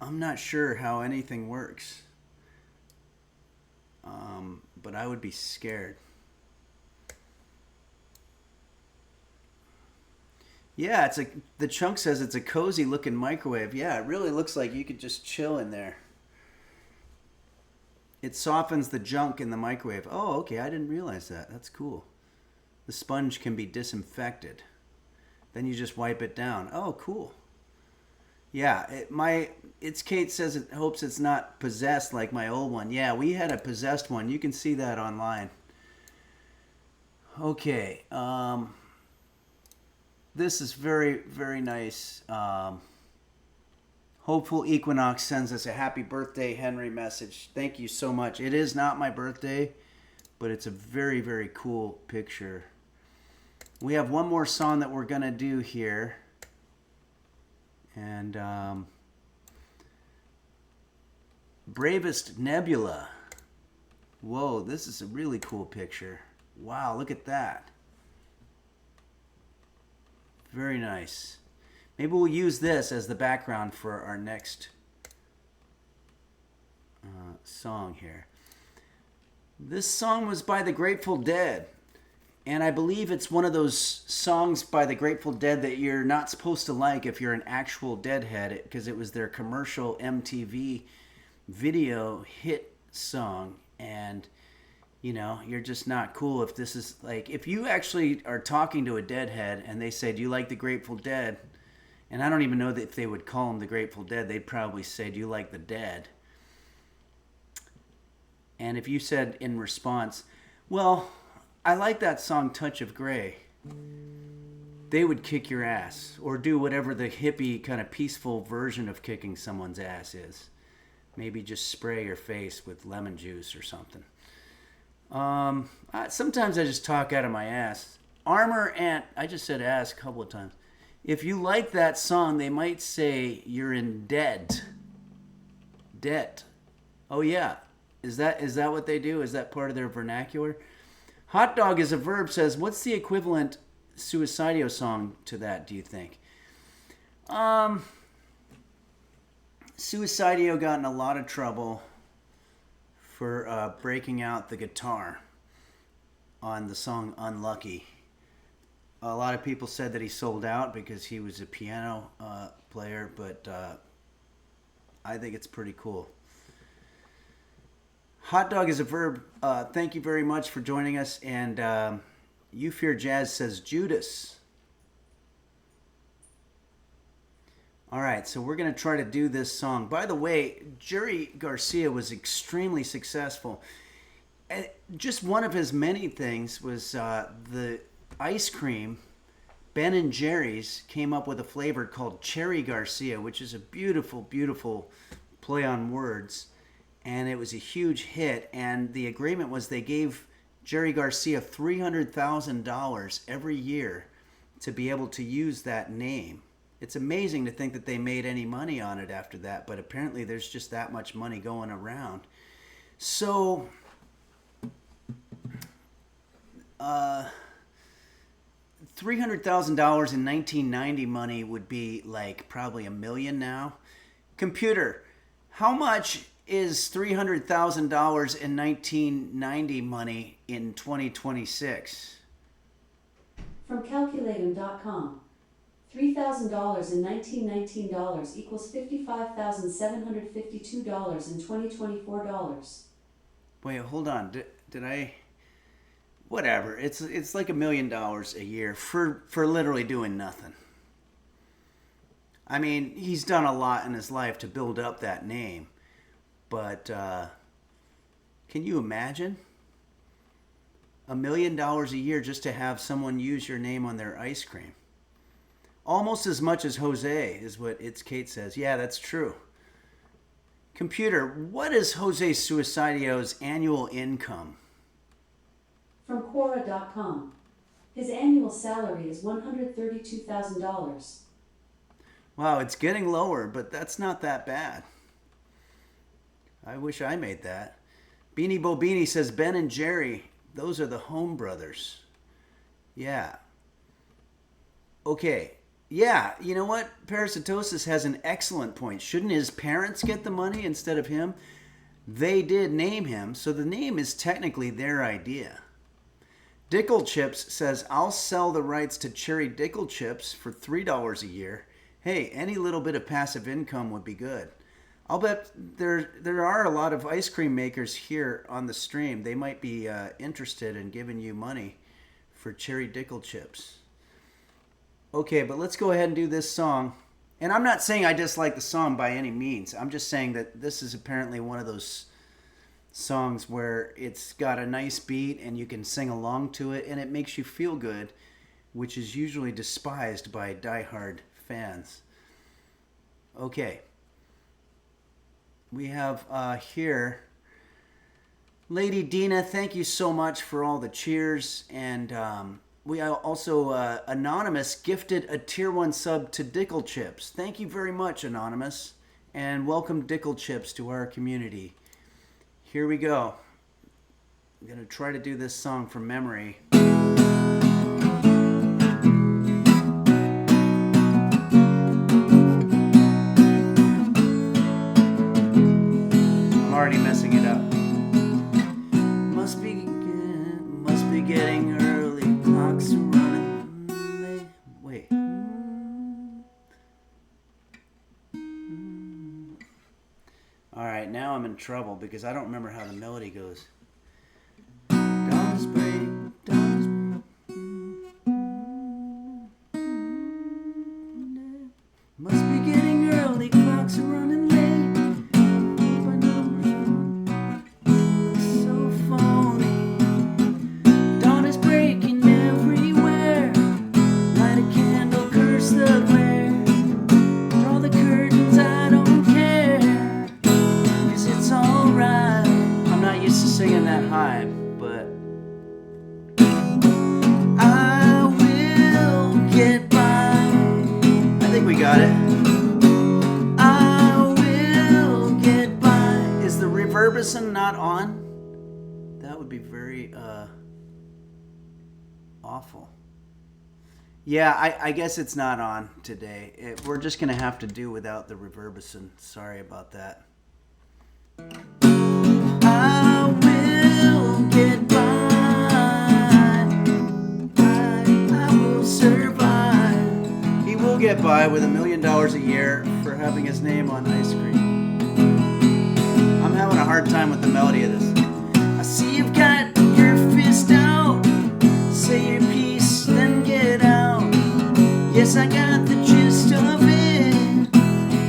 I'm not sure how anything works. But I would be scared. Yeah, the chunk says it's a cozy looking microwave. Yeah, it really looks like you could just chill in there. It softens the junk in the microwave. Oh, okay, I didn't realize that. That's cool. The sponge can be disinfected. Then you just wipe it down. Oh, cool. Yeah, it's Kate says it hopes it's not possessed like my old one. Yeah, we had a possessed one. You can see that online. Okay, this is very, very nice. Hopeful Equinox sends us a happy birthday, Henry message. Thank you so much. It is not my birthday. but it's a very, very cool picture. We have one more song that we're going to do here. And Bravest Nebula. Whoa, this is a really cool picture. Wow, look at that. Very nice. Maybe we'll use this as the background for our next song here. This song was by the Grateful Dead. And I believe it's one of those songs by the Grateful Dead that you're not supposed to like if you're an actual Deadhead, because it was their commercial MTV video hit song. And, you know, you're just not cool if this is like, if you actually are talking to a Deadhead and they say, do you like the Grateful Dead? And I don't even know that if they would call them the Grateful Dead, they'd probably say, do you like the Dead? And if you said in response, well, I like that song Touch of Grey, they would kick your ass or do whatever the hippie kind of peaceful version of kicking someone's ass is. Maybe just spray your face with lemon juice or something. Sometimes I just talk out of my ass. Armor Ant, I just said ass a couple of times. If you like that song, they might say you're in debt. Debt. Oh yeah. Is that what they do? Is that part of their vernacular? Hot dog is a verb says, what's the equivalent Suicidio song to that, do you think? Suicidio got in a lot of trouble for breaking out the guitar on the song Unlucky. A lot of people said that he sold out because he was a piano player, but I think it's pretty cool. Hot dog is a verb. Thank you very much for joining us. And You Fear Jazz says Judas. All right, so we're going to try to do this song. By the way, Jerry Garcia was extremely successful. Just one of his many things was the ice cream. Ben and Jerry's came up with a flavor called Cherry Garcia, which is a beautiful, beautiful play on words. And it was a huge hit. And the agreement was they gave Jerry Garcia $300,000 every year to be able to use that name. It's amazing to think that they made any money on it after that, but apparently there's just that much money going around. So, $300,000 in 1990 money would be like probably $1 million now. Computer, how much is $300,000 in 1990 money in 2026? From calculatum.com. $3,000 in 1919 dollars equals $55,752 in 2024 dollars. Wait, hold on. Did I? Whatever. It's like $1 million a year for literally doing nothing. I mean, he's done a lot in his life to build up that name. But can you imagine? $1 million a year just to have someone use your name on their ice cream. Almost as much as Jose is what It's Kate says. Yeah, that's true. Computer, what is Jose Suicidio's annual income? From Quora.com. His annual salary is $132,000. Wow, it's getting lower, but that's not that bad. I wish I made that. Beanie Bobini says Ben and Jerry, those are the Home Brothers. Yeah. Okay. Yeah, you know what? Parasitosis has an excellent point. Shouldn't his parents get the money instead of him? They did name him, so the name is technically their idea. Dickle Chips says, I'll sell the rights to Cherry Dickle Chips for $3 a year. Hey, any little bit of passive income would be good. I'll bet there are a lot of ice cream makers here on the stream. They might be interested in giving you money for Cherry Dickle Chips. Okay, but let's go ahead and do this song. And I'm not saying I dislike the song by any means. I'm just saying that this is apparently one of those songs where it's got a nice beat and you can sing along to it and it makes you feel good, which is usually despised by diehard fans. Okay. We have here Lady Dina, thank you so much for all the cheers. And we also, Anonymous gifted a tier 1 sub to Dickle Chips. Thank you very much, Anonymous. And welcome Dickle Chips to our community. Here we go. I'm going to try to do this song from memory. I'm already messing it up. Must be getting early. Clocks are running late. Wait. All right, now I'm in trouble because I don't remember how the melody goes. Dawn's break, must be getting early. Clocks are running late. So phony. Dawn is breaking everywhere. Light a candle, curse the glare. Draw the curtains, I don't care. 'Cause it's alright. I'm not used to singing that high, but I will get by. I think we got it. I will get by. Is the reverbison not on? That would be very awful. Yeah, I guess it's not on today. We're just going to have to do without the reverbison. Sorry about that. I will get by. I will survive. He will get by with $1 million a year for having his name on ice cream. I'm having a hard time with the melody of this. I see you've got your fist out. Say your piece, then get out. Yes, I got the gist of it,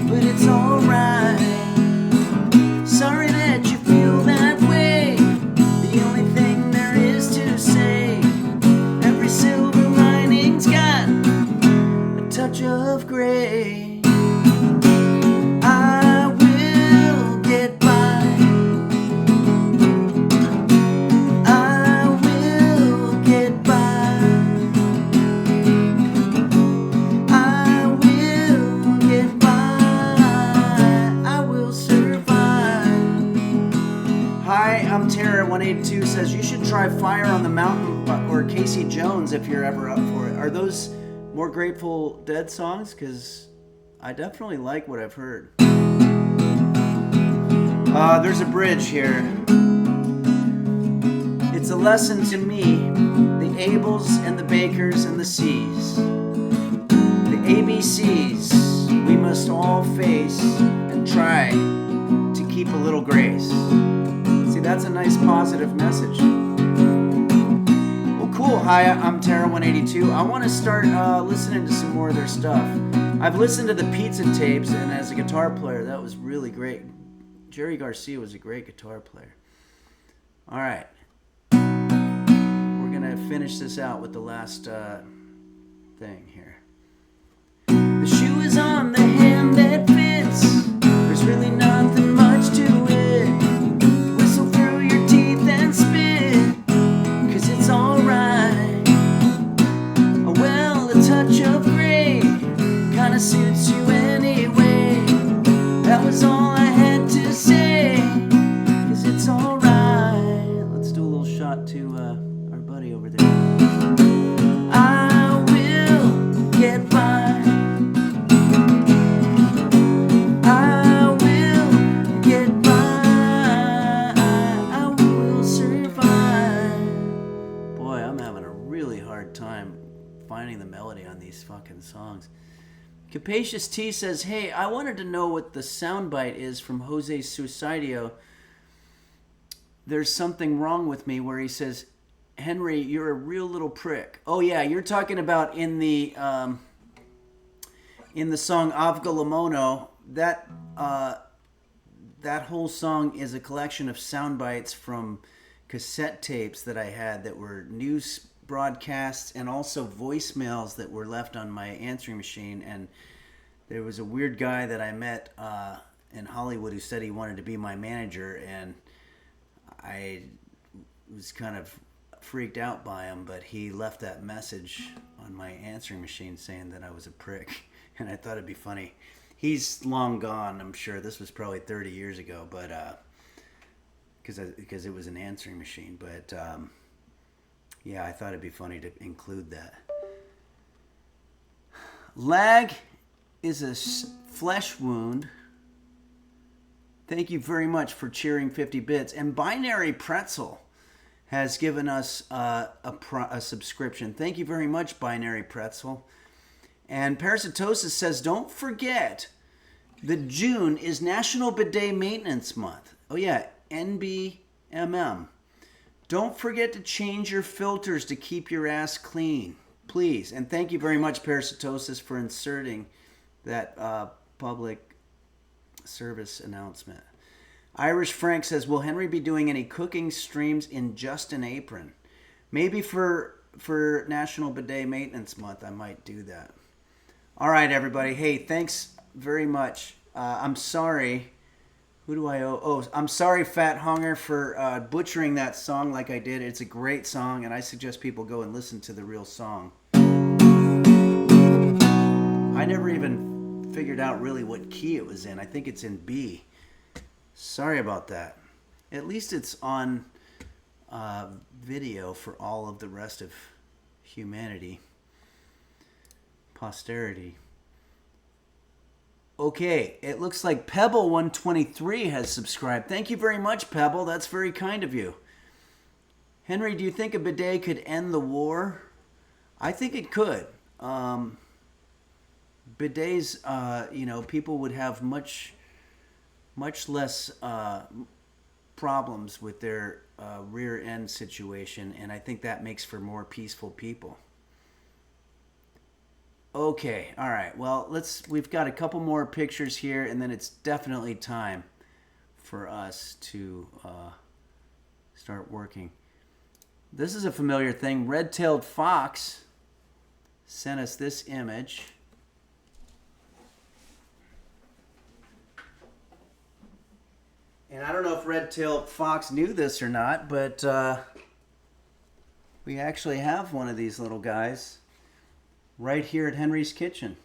but it's alright. Sorry that you feel that way. The only thing there is to say, every silver lining's got a touch of gray. I will get by. I will get by. I will get by. I will survive. Hi, I'm Tara182 says you should try Fire on the Mountain or Casey Jones if you're ever up for it. Are those more Grateful Dead songs? Because I definitely like what I've heard. There's a bridge here. It's a lesson to me, the Abels and the Bakers and the C's. The ABCs we must all face and try to keep a little grace. See, that's a nice positive message. Well, cool. Hi, I'm Tara182. I want to start listening to some more of their stuff. I've listened to the Pizza tapes, and as a guitar player, that was really great. Jerry Garcia was a great guitar player. All right. We're going to finish this out with the last thing here. The shoe is on the hand that fits. There's really nothing much to it. Whistle through your teeth and spit, 'cause it's alright. Oh well, a touch of gray kinda suits you anyway. That was all I had to say, 'cause it's alright. Let's do a little shot to our buddy over there. I will get by. I will get by. I will survive. Boy, I'm having a really hard time finding the melody on these fucking songs. Capacious T says, hey, I wanted to know what the soundbite is from Jose's Suicidio. There's something wrong with me, where he says, Henry, you're a real little prick. Oh yeah, you're talking about in the song Avga Lamono. That whole song is a collection of sound bites from cassette tapes that I had that were news broadcasts and also voicemails that were left on my answering machine. And there was a weird guy that I met in Hollywood who said he wanted to be my manager, and I was kind of freaked out by him, but he left that message on my answering machine saying that I was a prick, and I thought it'd be funny. He's long gone, I'm sure. This was probably 30 years ago, but because it was an answering machine. But yeah, I thought it'd be funny to include that. Lag is a flesh wound. Thank you very much for cheering 50 bits. And Binary Pretzel has given us a subscription. Thank you very much, Binary Pretzel. And Parasitosis says, don't forget that June is National Bidet Maintenance Month. Oh yeah, NBMM. Don't forget to change your filters to keep your ass clean, please. And thank you very much, Parasitosis, for inserting that public service announcement. Irish Frank says, will Henry be doing any cooking streams in just an apron? Maybe for National Bidet Maintenance Month, I might do that. All right, everybody. Hey, thanks very much. I'm sorry. Who do I owe? Oh, I'm sorry, Fat Hunger, for butchering that song like I did. It's a great song, and I suggest people go and listen to the real song. I never even figured out really what key it was in. I think it's in B. Sorry about that. At least it's on video for all of the rest of humanity. Posterity. Okay, it looks like Pebble123 has subscribed. Thank you very much, Pebble. That's very kind of you. Henry, do you think a bidet could end the war? I think it could. Bidets, people would have much less problems with their rear end situation, and I think that makes for more peaceful people. Okay, all right. Well, we've got a couple more pictures here, and then it's definitely time for us to start working. This is a familiar thing. Red-tailed fox sent us this image. And I don't know if red-tailed fox knew this or not, but we actually have one of these little guys right here at Henry's Kitchen,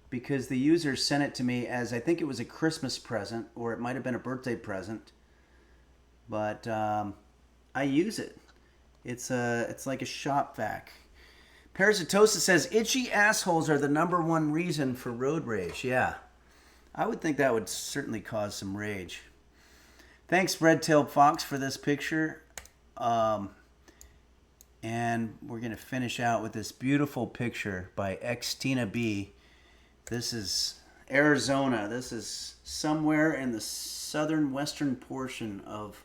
because the user sent it to me as, I think it was a Christmas present, or it might have been a birthday present, but I use it. It's like a shop vac. Parasitosis says, itchy assholes are the #1 reason for road rage. Yeah, I would think that would certainly cause some rage. Thanks, Red-tailed Fox, for this picture. And we're going to finish out with this beautiful picture by Xtina B. This is Arizona. This is somewhere in the southern western portion of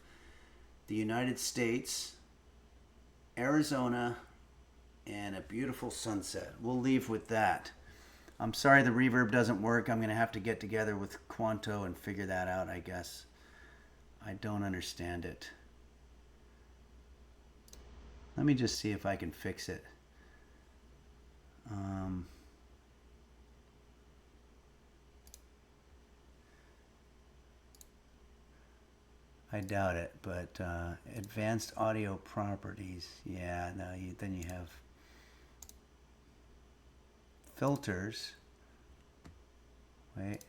the United States. Arizona, and a beautiful sunset. We'll leave with that. I'm sorry the reverb doesn't work. I'm going to have to get together with Quanto and figure that out, I guess. I don't understand it. Let me just see if I can fix it. I doubt it, but advanced audio properties. Yeah, no, then you have filters. Wait.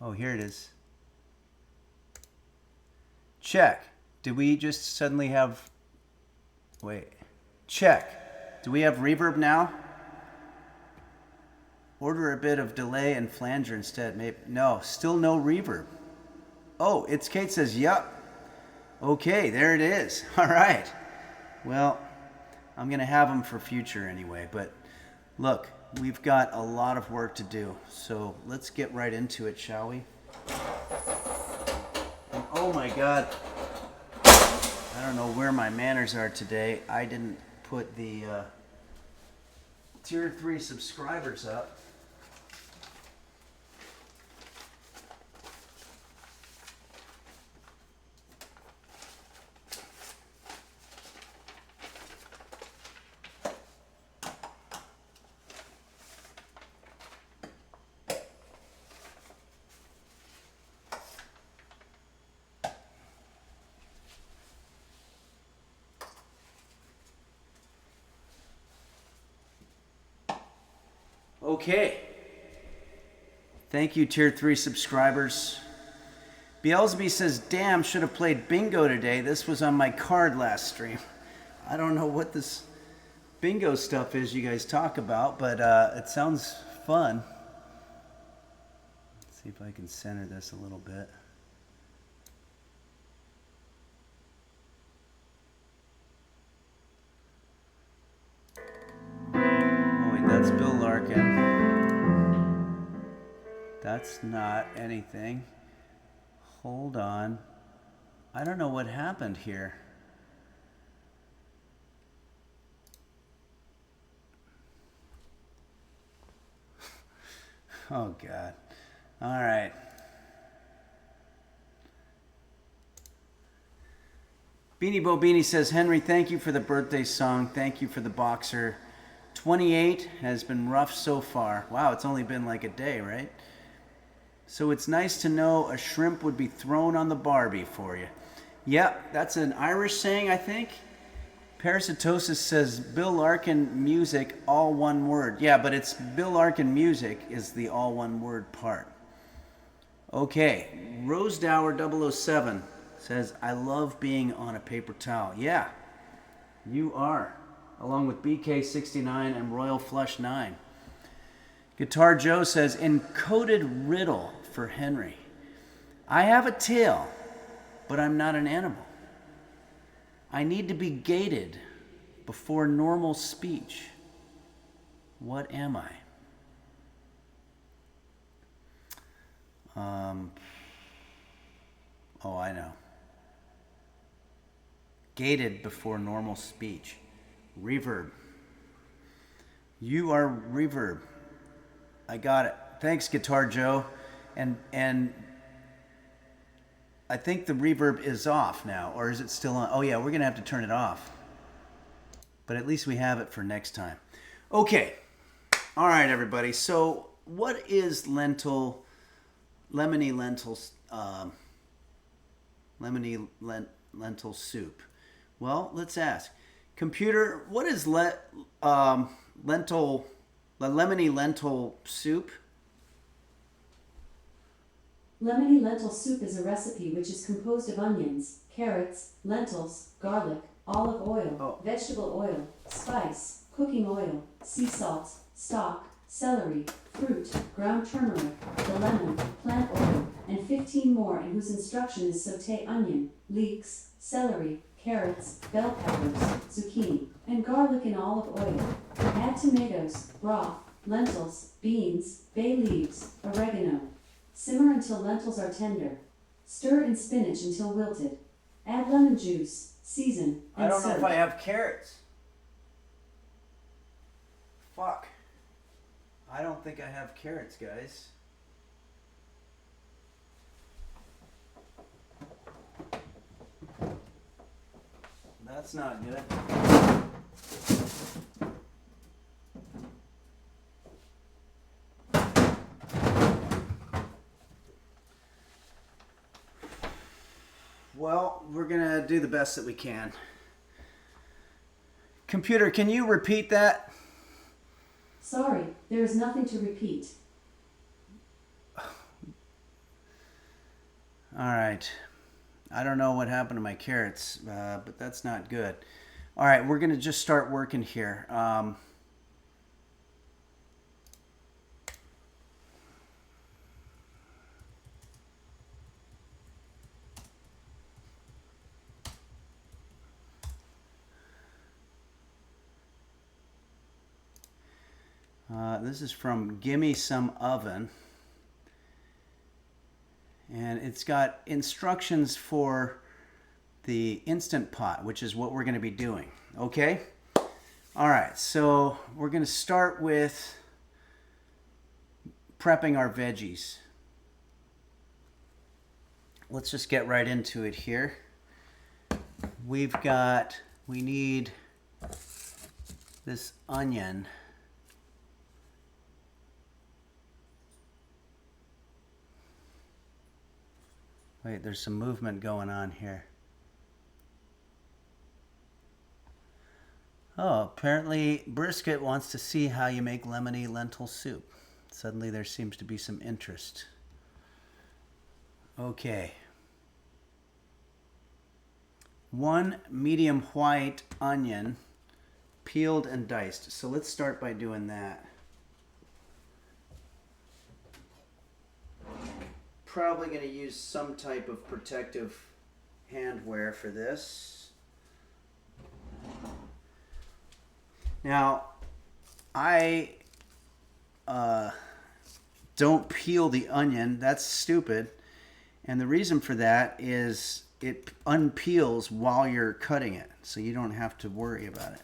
Oh, here it is. Check. Did we just suddenly have... Wait. Check. Do we have reverb now? Order a bit of delay and flanger instead. Maybe. No, still no reverb. Oh, it's Kate says, yup. Okay, there it is. All right. Well, I'm going to have them for future anyway. But look, we've got a lot of work to do. So let's get right into it, shall we? And oh my God. I don't know where my manners are today. I didn't put the tier 3 subscribers up. Okay. Thank you, Tier 3 subscribers. Beelsby says, damn, should have played bingo today. This was on my card last stream. I don't know what this bingo stuff is you guys talk about, but it sounds fun. Let's see if I can center this a little bit. Oh wait, that's Bill Larkin. That's not anything. Hold on. I don't know what happened here. Oh, God. All right. Beanie Bo Beanie says, Henry, thank you for the birthday song. Thank you for the boxer. 28 has been rough so far. Wow, it's only been like a day, right? So it's nice to know a shrimp would be thrown on the Barbie for you. Yep, that's an Irish saying, I think. Parasitosis says, Bill Larkin music, all one word. Yeah, but it's Bill Larkin music is the all one word part. Okay, Rosedower 007 says, I love being on a paper towel. Yeah, you are. Along with BK69 and Royal Flush 9. Guitar Joe says, encoded riddle for Henry. I have a tail, but I'm not an animal. I need to be gated before normal speech. What am I? Oh, I know. Gated before normal speech. Reverb. You are reverb. I got it. Thanks, Guitar Joe. And I think the reverb is off now, or is it still on? Oh yeah, we're gonna have to turn it off. But at least we have it for next time. Okay. All right, everybody. So what is lemony lentil soup? Well, let's ask. Computer, what is lemony lentil soup? Lemony lentil soup is a recipe which is composed of onions, carrots, lentils, garlic, olive oil, vegetable oil, spice, cooking oil, sea salt, stock, celery, fruit, ground turmeric, the lemon, plant oil, and 15 more, in whose instruction is saute onion, leeks, celery, carrots, bell peppers, zucchini, and garlic in olive oil. Add tomatoes, broth, lentils, beans, bay leaves, oregano. Simmer until lentils are tender. Stir in spinach until wilted. Add lemon juice, season, and I don't know serve. if I have carrots. Fuck. I don't think I have carrots, guys. That's not good. Well, we're gonna do the best that we can. Computer, can you repeat that? Sorry, there is nothing to repeat. All right. I don't know what happened to my carrots, but that's not good. All right, we're gonna just start working here. This is from Gimme Some Oven. And it's got instructions for the Instant Pot, which is what we're going to be doing. Okay? All right, so we're going to start with prepping our veggies. Let's just get right into it here. We need this onion. Wait, there's some movement going on here. Oh, apparently Brisket wants to see how you make lemony lentil soup. Suddenly there seems to be some interest. Okay. 1 medium white onion, peeled and diced. So let's start by doing that. Probably going to use some type of protective handwear for this. Now, I don't peel the onion. That's stupid. And the reason for that is it unpeels while you're cutting it, so you don't have to worry about it.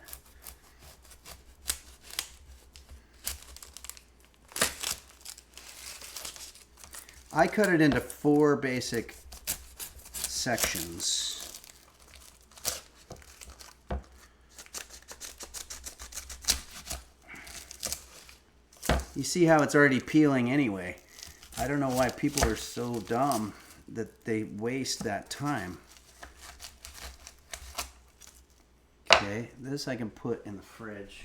I cut it into 4 basic sections. You see how it's already peeling anyway. I don't know why people are so dumb that they waste that time. Okay, this I can put in the fridge.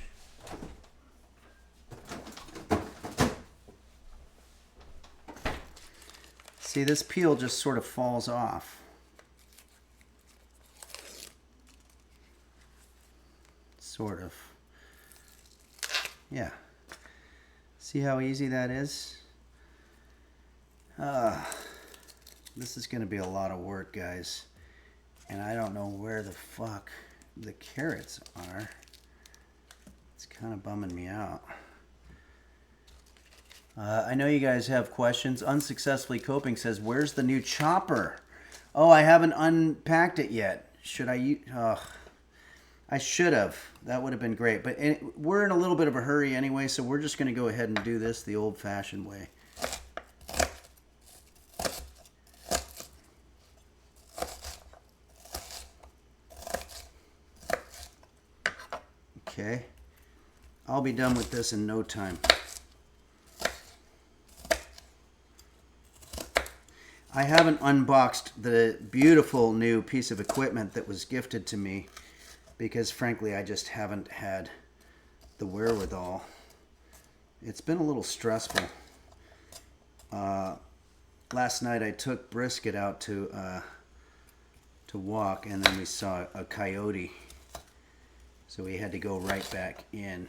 See, this peel just sort of falls off. Sort of. Yeah. See how easy that is? This is going to be a lot of work, guys. And I don't know where the fuck the carrots are. It's kind of bumming me out. I know you guys have questions. Unsuccessfully Coping says, where's the new chopper? Oh, I haven't unpacked it yet. Should I use... I should have. That would have been great. But we're in a little bit of a hurry anyway, so we're just going to go ahead and do this the old-fashioned way. Okay. I'll be done with this in no time. I haven't unboxed the beautiful new piece of equipment that was gifted to me because, frankly, I just haven't had the wherewithal. It's been a little stressful. Last night I took Brisket out to walk, and then we saw a coyote. So we had to go right back in.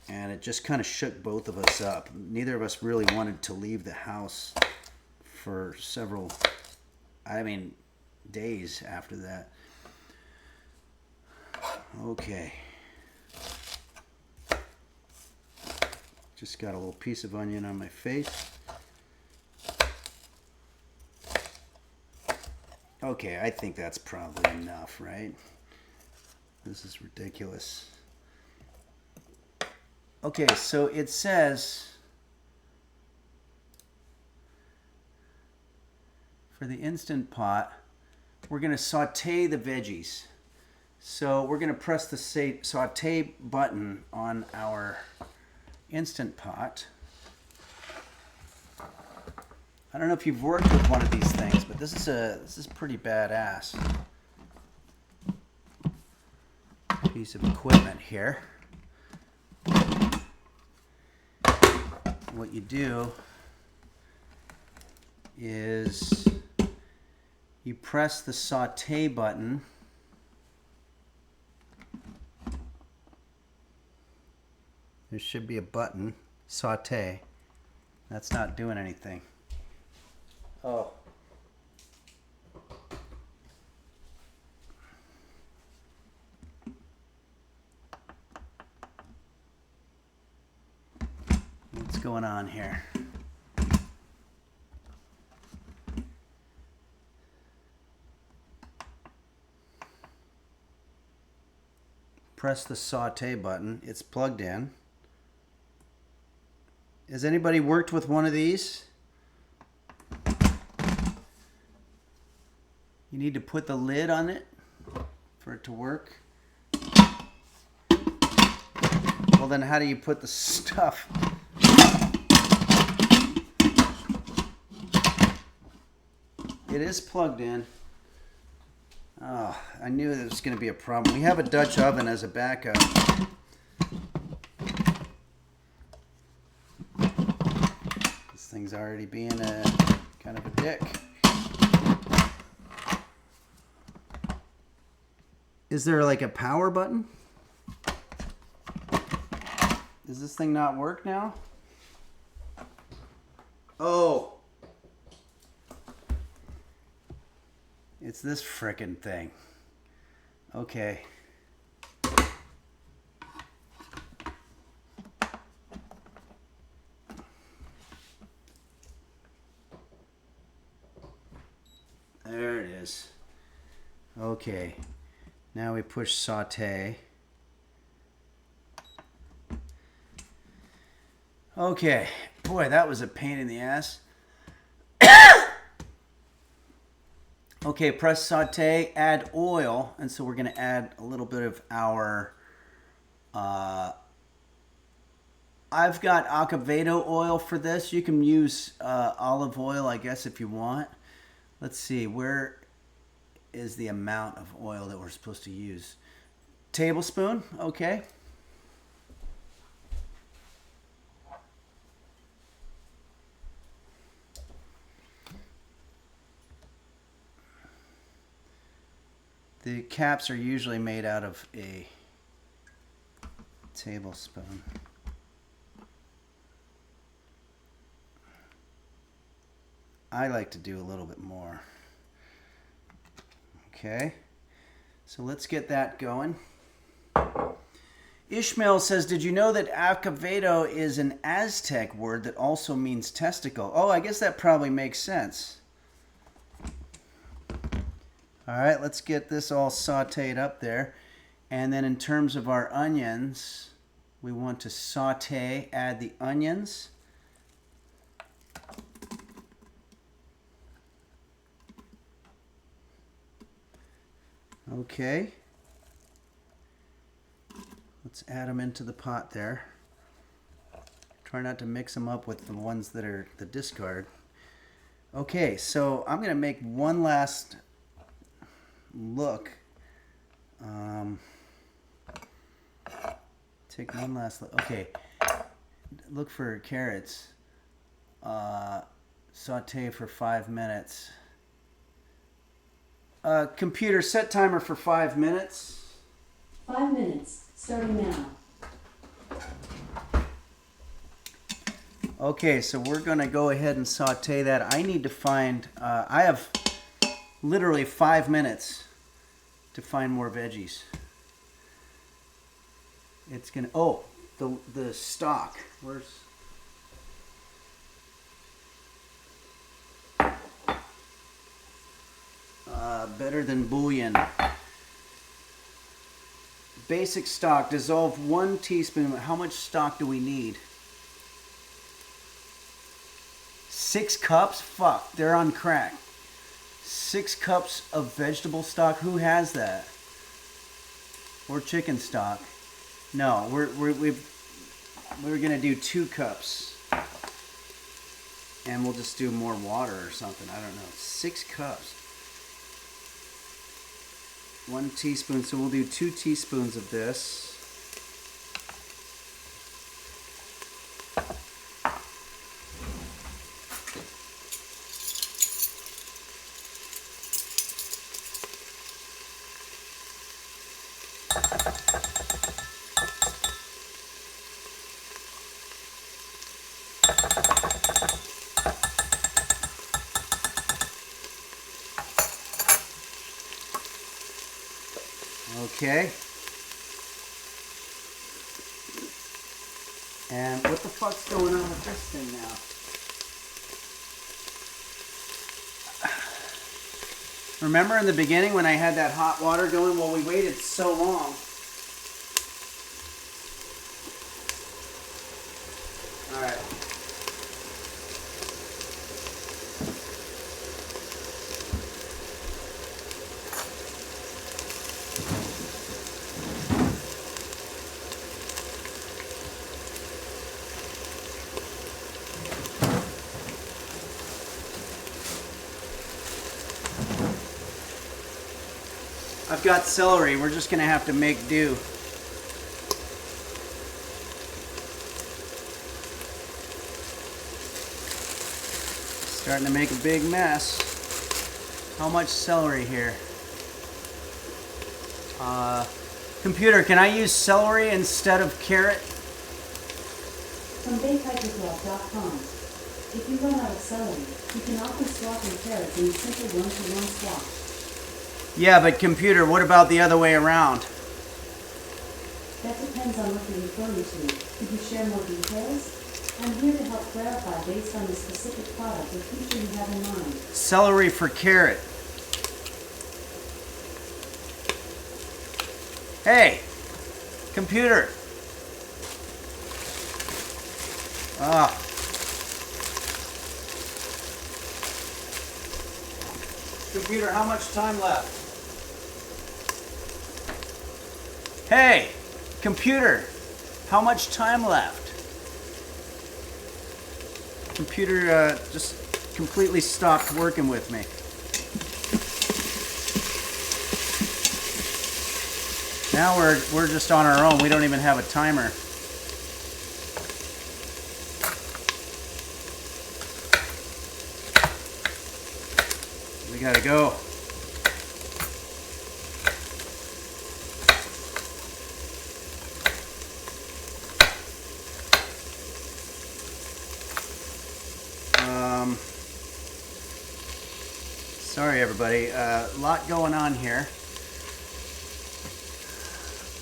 And it just kind of shook both of us up. Neither of us really wanted to leave the house for several, days after that. Okay. Just got a little piece of onion on my face. Okay, I think that's probably enough, right? This is ridiculous. Okay, so it says for the Instant Pot, we're going to saute the veggies. So we're going to press the saute button on our Instant Pot. I don't know if you've worked with one of these things, but this is pretty badass piece of equipment here. What you do is you press the saute button. There should be a button, saute. That's not doing anything. Oh. What's going on here? Press the saute button. It's plugged in. Has anybody worked with one of these? You need to put the lid on it for it to work. Well, then how do you put the stuff? It is plugged in. Oh, I knew there was going to be a problem. We have a Dutch oven as a backup. This thing's already being a kind of a dick. Is there like a power button? Does this thing not work now? Oh. It's this frickin' thing. Okay. There it is. Okay. Now we push saute. Okay. Boy, that was a pain in the ass. Okay, press saute, add oil, and so we're going to add a little bit of our, I've got Acevedo oil for this. You can use olive oil, I guess, if you want. Let's see, where is the amount of oil that we're supposed to use? Tablespoon, okay. The caps are usually made out of a tablespoon. I like to do a little bit more. Okay, so let's get that going. Ishmael says, did you know that Acevedo is an Aztec word that also means testicle? Oh, I guess that probably makes sense. All right, let's get this all sauteed up there. And then in terms of our onions, we want to saute, add the onions. Okay. Let's add them into the pot there. Try not to mix them up with the ones that are the discard. Okay, so I'm going to make one last look. Take one last look. Okay, look for carrots. Saute for 5 minutes. Computer, set timer for 5 minutes. 5 minutes, starting now. Okay, so we're going to go ahead and saute that. I need to find, I have literally 5 minutes to find more veggies. It's going to, oh, the stock. Where's, better than bouillon. Basic stock, dissolve 1 teaspoon. How much stock do we need? 6 cups? Fuck, they're on crack. 6 cups of vegetable stock? Who has that? Or chicken stock? No, we're gonna do 2 cups. And we'll just do more water or something. I don't know. 6 cups. 1 teaspoon. So we'll do 2 teaspoons of this. Okay. And what the fuck's going on with this thing now? Remember in the beginning when I had that hot water going? Well, we waited so long. All right. I've got celery. We're just gonna have to make do. Starting to make a big mess. How much celery here? Computer, can I use celery instead of carrot? From bakehyperclub.com. If you run out of celery, you can often swap your carrots in a simple one-to-one swap. Yeah, but computer, what about the other way around? That depends on what you're referring to. Could you share more details? I'm here to help clarify based on the specific product or feature you have in mind. Celery for carrot. Hey, computer. Ah. Computer, how much time left? Hey, computer, how much time left? Computer just completely stopped working with me. Now we're just on our own. We don't even have a timer. We gotta go. Sorry everybody, a lot going on here.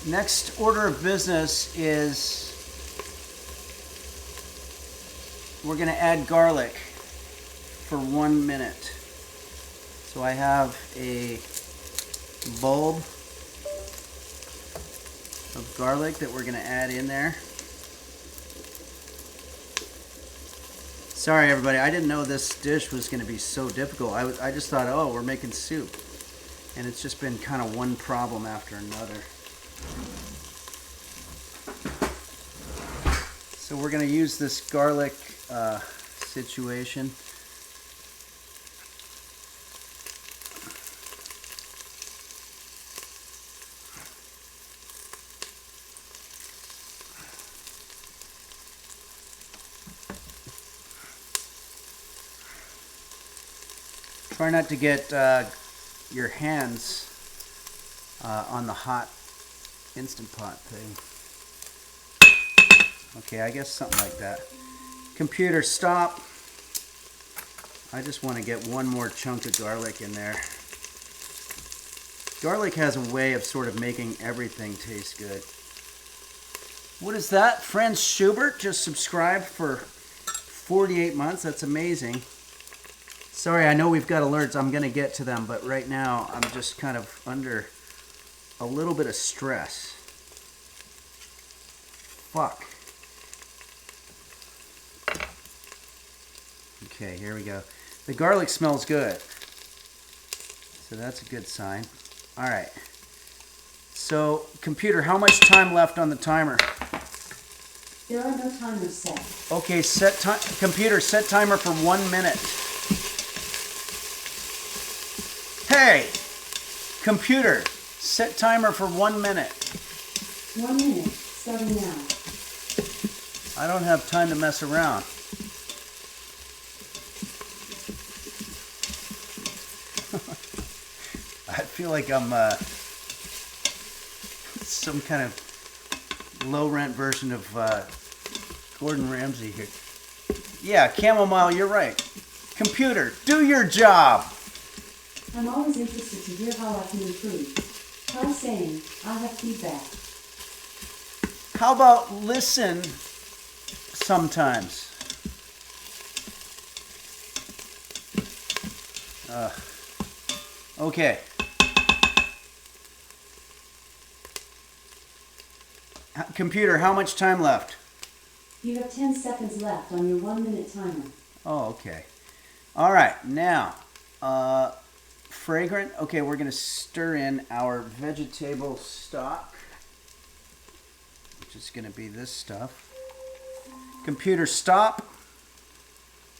Next order of business is we're going to add garlic for 1 minute. So I have a bulb of garlic that we're going to add in there. Sorry everybody, I didn't know this dish was going to be so difficult. I just thought, oh, we're making soup. And it's just been kind of one problem after another. So we're going to use this garlic situation. Try not to get your hands on the hot Instant Pot thing. Okay, I guess something like that. Computer, stop. I just want to get one more chunk of garlic in there. Garlic has a way of sort of making everything taste good. What is that? Franz Schubert just subscribed for 48 months. That's amazing. Sorry, I know we've got alerts. I'm going to get to them, but right now I'm just kind of under a little bit of stress. Fuck. Okay, here we go. The garlic smells good. So that's a good sign. All right. So, computer, how much time left on the timer? There are no timers set. Okay, computer, set timer for 1 minute. Hey, computer, set timer for 1 minute. 1 minute, starting now. I don't have time to mess around. I feel like I'm some kind of low-rent version of Gordon Ramsay here. Yeah, chamomile, you're right. Computer, do your job. I'm always interested to hear how I can improve. Try saying, I have feedback. How about listen sometimes? Okay. Computer, how much time left? You have 10 seconds left on your 1 minute timer. Oh, okay. All right, now, fragrant. Okay, we're going to stir in our vegetable stock, which is going to be this stuff. Computer, stop.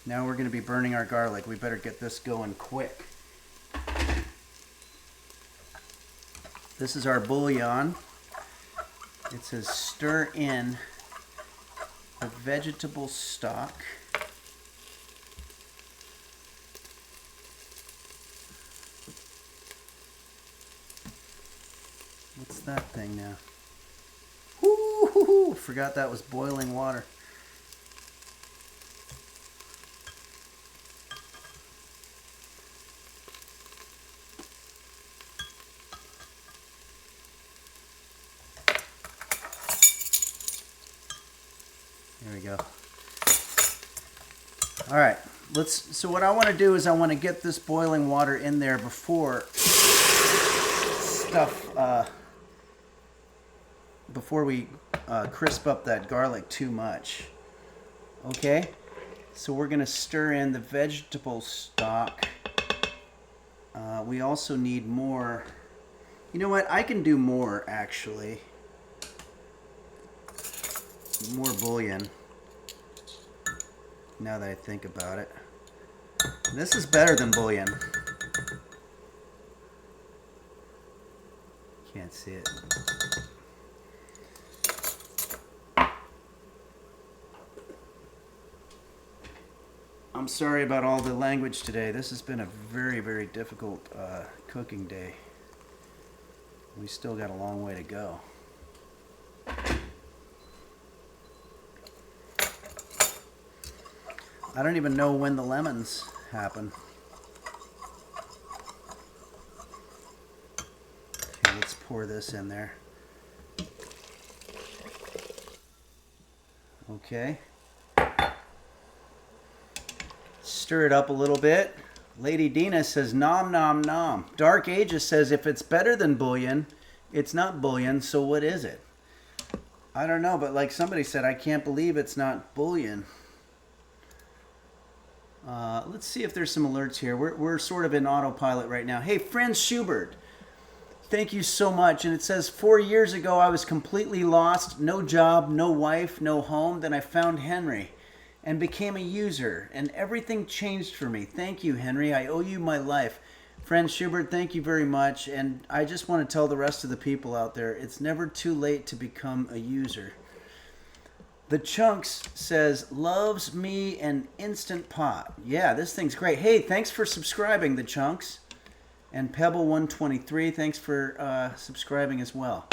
Now we're going to be burning our garlic. We better get this going quick. This is our bouillon. It says stir in the vegetable stock. What's that thing now? Woo-hoo-hoo! Forgot that was boiling water. There we go. All right, so what I want to do is I want to get this boiling water in there before we crisp up that garlic too much. Okay, so we're going to stir in the vegetable stock. We also need more. You know what? I can do more, actually. More bouillon. Now that I think about it. This is better than bouillon. Can't see it. I'm sorry about all the language today. This has been a very, very difficult cooking day. We still got a long way to go. I don't even know when the lemons happen. Okay, let's pour this in there. Okay. Stir it up a little bit. Lady Dina says nom nom nom. Dark Ages says if it's better than bouillon, it's not bouillon, so what is it? I don't know, but like somebody said, I can't believe it's not bouillon. Let's see if there's some alerts here. We're sort of in autopilot right now. Hey, Franz Schubert, thank you so much. And it says 4 years ago I was completely lost, no job, no wife, no home. Then I found Henry and became a user, and everything changed for me. Thank you, Henry. I owe you my life. Franz Schubert, thank you very much. And I just want to tell the rest of the people out there, it's never too late to become a user. The Chunks says, loves me an Instant Pot. Yeah, this thing's great. Hey, thanks for subscribing, The Chunks. And Pebble123, thanks for subscribing as well.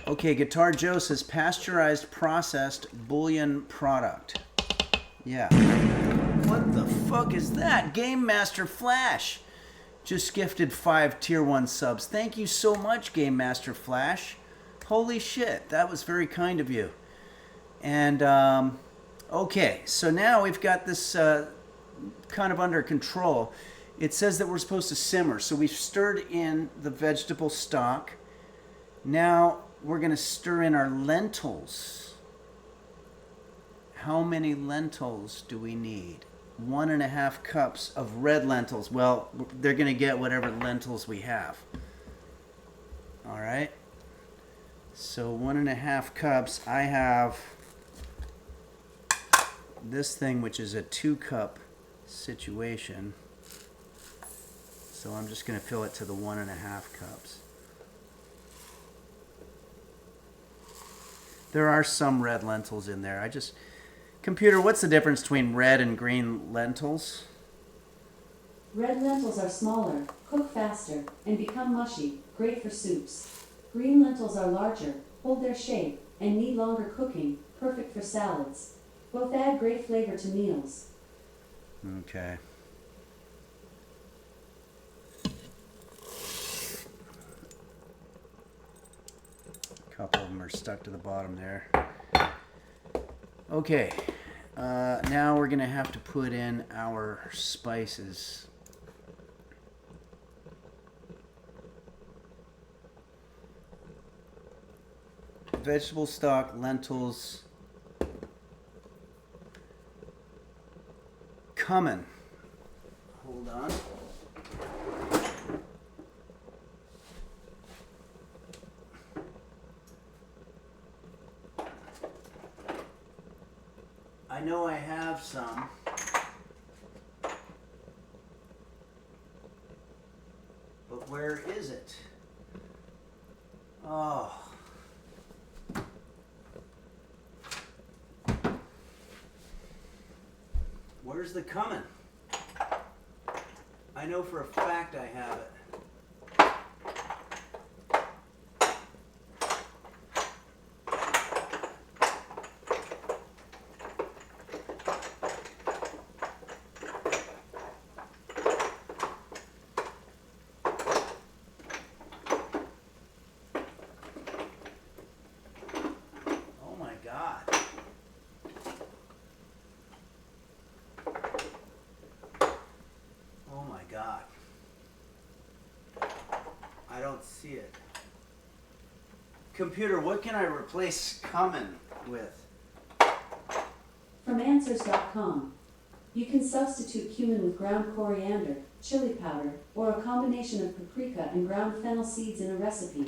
Okay, Guitar Joe says, pasteurized processed bouillon product. Yeah. What the fuck is that? Game Master Flash just gifted 5 Tier 1 subs. Thank you so much, Game Master Flash. Holy shit, that was very kind of you. And, okay, so now we've got this kind of under control. It says that we're supposed to simmer. So we've stirred in the vegetable stock. Now we're going to stir in our lentils. How many lentils do we need? 1.5 cups of red lentils. Well, they're going to get whatever lentils we have. All right. So 1.5 cups. I have this thing, which is a 2-cup situation. So I'm just going to fill it to the 1.5 cups. There are some red lentils in there. Computer, what's the difference between red and green lentils? Red lentils are smaller, cook faster, and become mushy, great for soups. Green lentils are larger, hold their shape, and need longer cooking, perfect for salads. Both add great flavor to meals. Okay. A couple of them are stuck to the bottom there. Okay. Now we're going to have to put in our spices. Vegetable stock, lentils, cumin. Hold on. I know I have some. But where is it? Oh. Where's the cumin? I know for a fact I have it. Oh my God. Oh my God. I don't see it. Computer, what can I replace cumin with? From Answers.com. You can substitute cumin with ground coriander, chili powder, or a combination of paprika and ground fennel seeds in a recipe.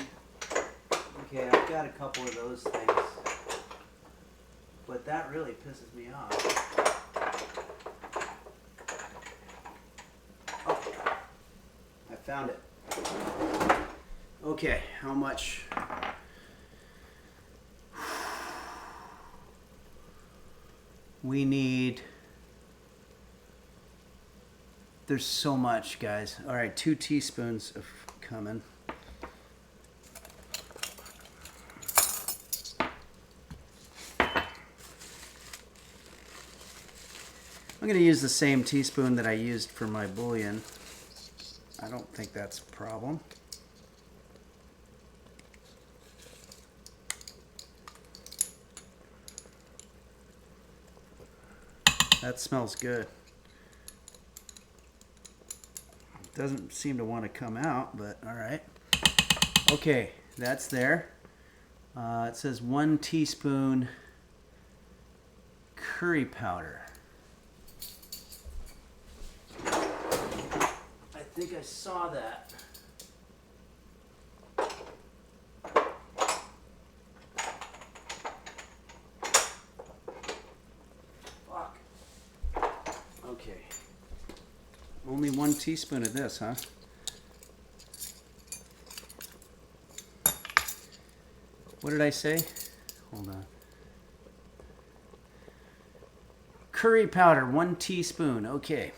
Okay, I've got a couple of those things. But that really pisses me off. Oh, I found it. Okay, how much? We need... There's so much, guys. All right, 2 teaspoons of cumin. I'm going to use the same teaspoon that I used for my bouillon. I don't think that's a problem. That smells good. Doesn't seem to want to come out, but all right. Okay, that's there. It says 1 teaspoon curry powder. I think I saw that. Fuck. Okay. Only 1 teaspoon of this, huh? What did I say? Hold on. Curry powder, 1 teaspoon. Okay.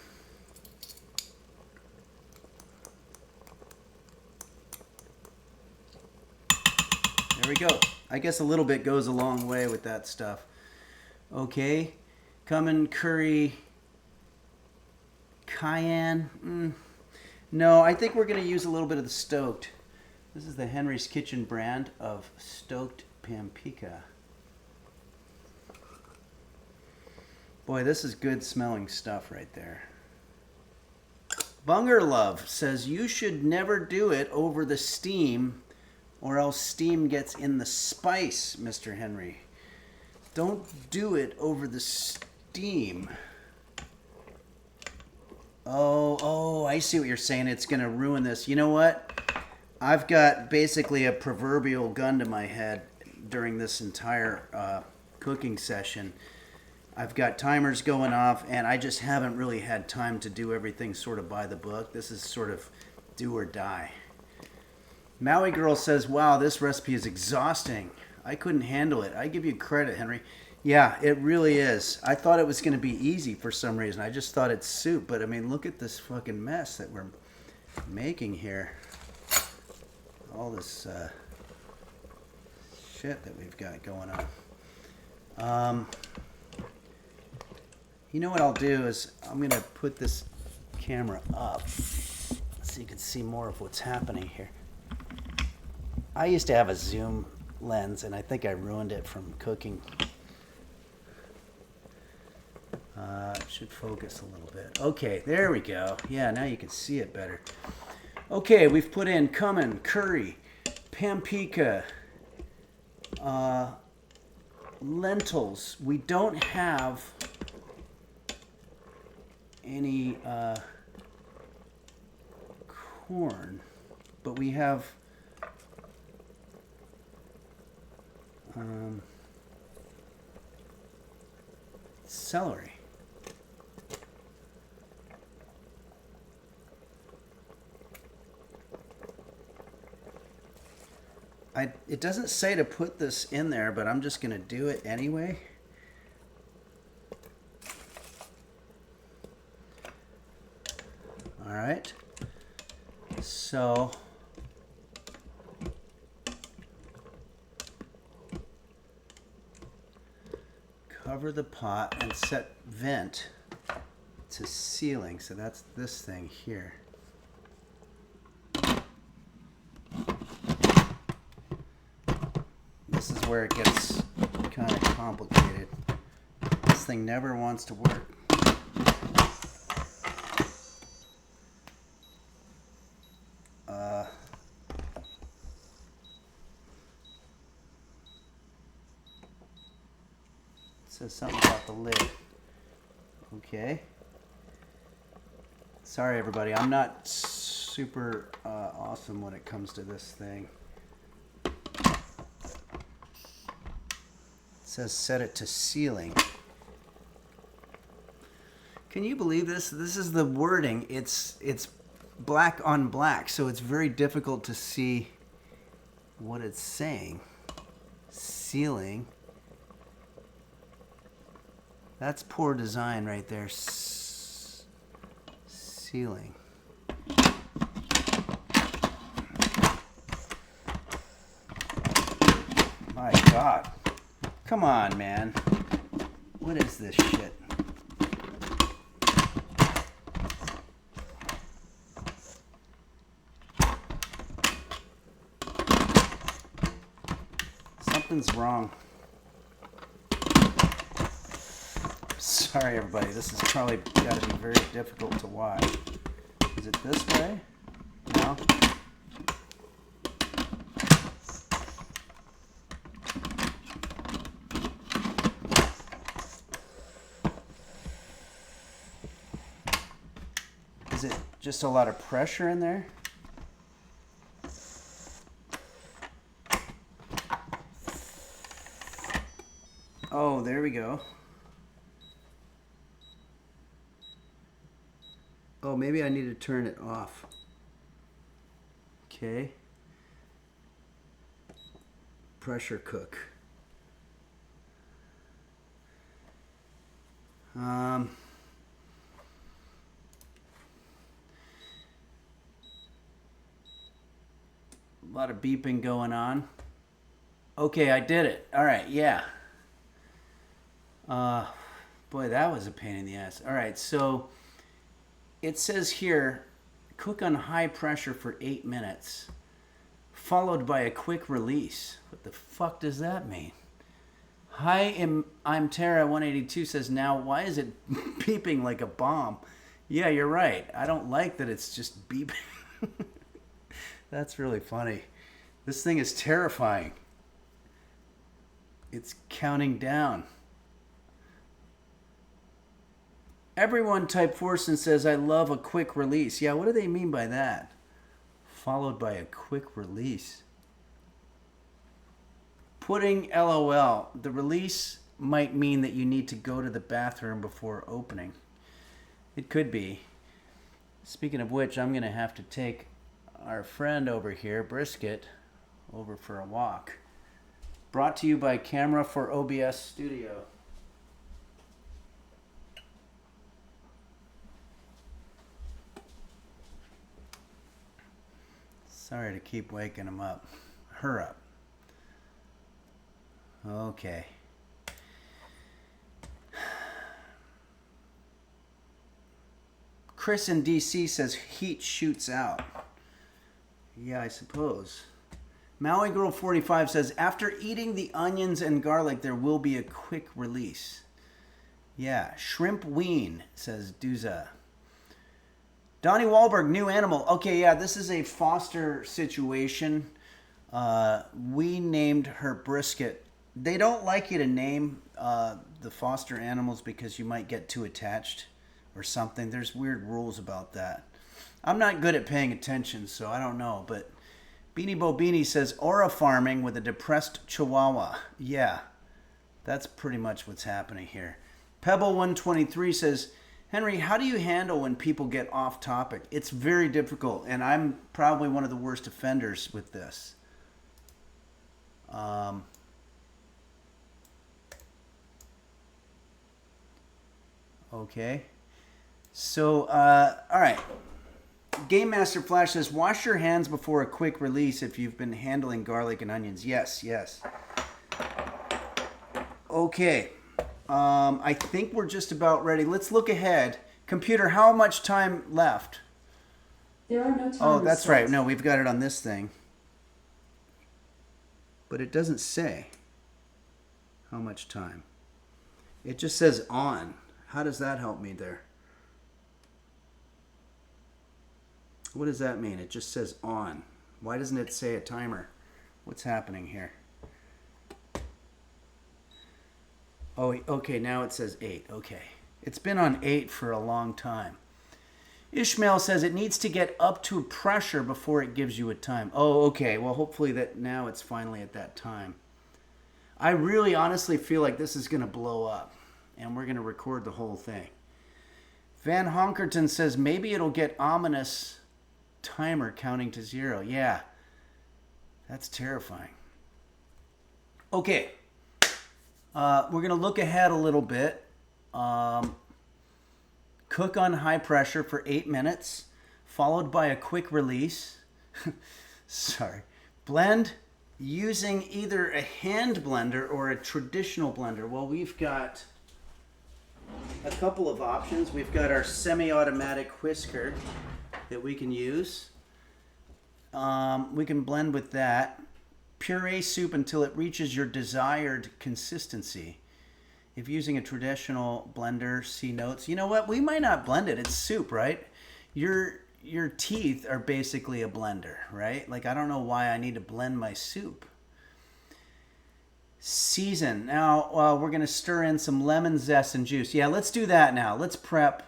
There we go. I guess a little bit goes a long way with that stuff. Okay. Cumin, curry, cayenne. No, I think we're going to use a little bit of the stoked. This is the Henry's Kitchen brand of stoked paprika. Boy, this is good smelling stuff right there. Bunger Love says you should never do it over the steam or else steam gets in the spice, Mr. Henry. Don't do it over the steam. Oh, I see what you're saying. It's going to ruin this. You know what? I've got basically a proverbial gun to my head during this entire cooking session. I've got timers going off, and I just haven't really had time to do everything sort of by the book. This is sort of do or die. Maui Girl says, wow, this recipe is exhausting. I couldn't handle it. I give you credit, Henry. Yeah, it really is. I thought it was going to be easy for some reason. I just thought it's soup. But, I mean, look at this fucking mess that we're making here. All this shit that we've got going on. You know what I'll do is I'm going to put this camera up so you can see more of what's happening here. I used to have a zoom lens, and I think I ruined it from cooking. It should focus a little bit. Okay, there we go. Yeah, now you can see it better. Okay, we've put in cumin, curry, paprika, lentils. We don't have any corn, but we have celery. It doesn't say to put this in there, but I'm just going to do it anyway. All right. So cover the pot and set vent to sealing. So that's this thing here. This is where it gets kind of complicated. This thing never wants to work. It says something about the lid. Okay. Sorry, everybody. I'm not super awesome when it comes to this thing. It says set it to sealing. Can you believe this? This is the wording. It's black on black, so it's very difficult to see what it's saying. Sealing. That's poor design right there. Sealing. My God. Come on, man. What is this shit? Something's wrong. Sorry, everybody. This has probably got to be very difficult to watch. Is it this way? No. Is it just a lot of pressure in there? Oh, there we go. Oh, maybe I need to turn it off. Okay. Pressure cook. A lot of beeping going on. Okay, I did it. All right, yeah. Boy, that was a pain in the ass. All right, so it says here, cook on high pressure for 8 minutes, followed by a quick release. What the fuck does that mean? Hi, I'm Tara 182 says, now why is it beeping like a bomb? Yeah, you're right. I don't like that it's just beeping. That's really funny. This thing is terrifying. It's counting down. Everyone type Forson says, I love a quick release. Yeah, what do they mean by that? Followed by a quick release. Pudding LOL. The release might mean that you need to go to the bathroom before opening. It could be. Speaking of which, I'm going to have to take our friend over here, Brisket, over for a walk. Brought to you by Camera for OBS Studio. Sorry to keep waking him up. Her up. Okay. Chris in DC says heat shoots out. Yeah, I suppose. Maui Girl 45 says after eating the onions and garlic, there will be a quick release. Yeah, shrimp ween, says Duza. Donnie Wahlberg, new animal. Okay, yeah, this is a foster situation. We named her Brisket. They don't like you to name the foster animals because you might get too attached or something. There's weird rules about that. I'm not good at paying attention, so I don't know. But Beanie Bobini says, aura farming with a depressed chihuahua. Yeah, that's pretty much what's happening here. Pebble 123 says, Henry, how do you handle when people get off topic? It's very difficult, and I'm probably one of the worst offenders with this. Okay. So, all right. Game Master Flash says, wash your hands before a quick release if you've been handling garlic and onions. Yes, yes. Okay. I think we're just about ready. Let's look ahead. Computer, how much time left? There are no timers. Oh, that's set. right. No, we've got it on this thing. But it doesn't say how much time. It just says on. How does that help me there? What does that mean? It just says on. Why doesn't it say a timer? What's happening here? Oh, okay, now it says 8. Okay. It's been on 8 for a long time. Ishmael says it needs to get up to pressure before it gives you a time. Oh, okay. Well, hopefully that now it's finally at that time. I really honestly feel like this is going to blow up, and we're going to record the whole thing. Van Honkerton says maybe it'll get ominous timer counting to 0. Yeah, that's terrifying. Okay, we're going to look ahead a little bit. Cook on high pressure for 8 minutes, followed by a quick release. Sorry. Blend using either a hand blender or a traditional blender. Well, we've got a couple of options. We've got our semi-automatic whisker that we can use. We can blend with that. Puree soup until it reaches your desired consistency. If using a traditional blender, see notes. You know what? We might not blend it. It's soup, right? Your teeth are basically a blender, right? Like, I don't know why I need to blend my soup. Season. Now, we're going to stir in some lemon zest and juice. Yeah, let's do that now. Let's prep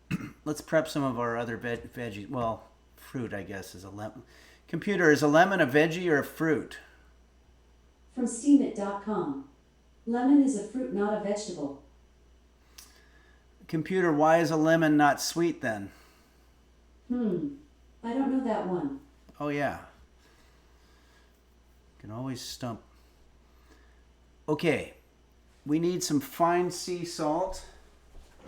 some of our other veggies. Well, fruit, I guess, is a lemon. Computer, is a lemon a veggie or a fruit? From steamit.com. Lemon is a fruit, not a vegetable. Computer, why is a lemon not sweet then? I don't know that one. Oh, yeah. Can always stump. Okay. We need some fine sea salt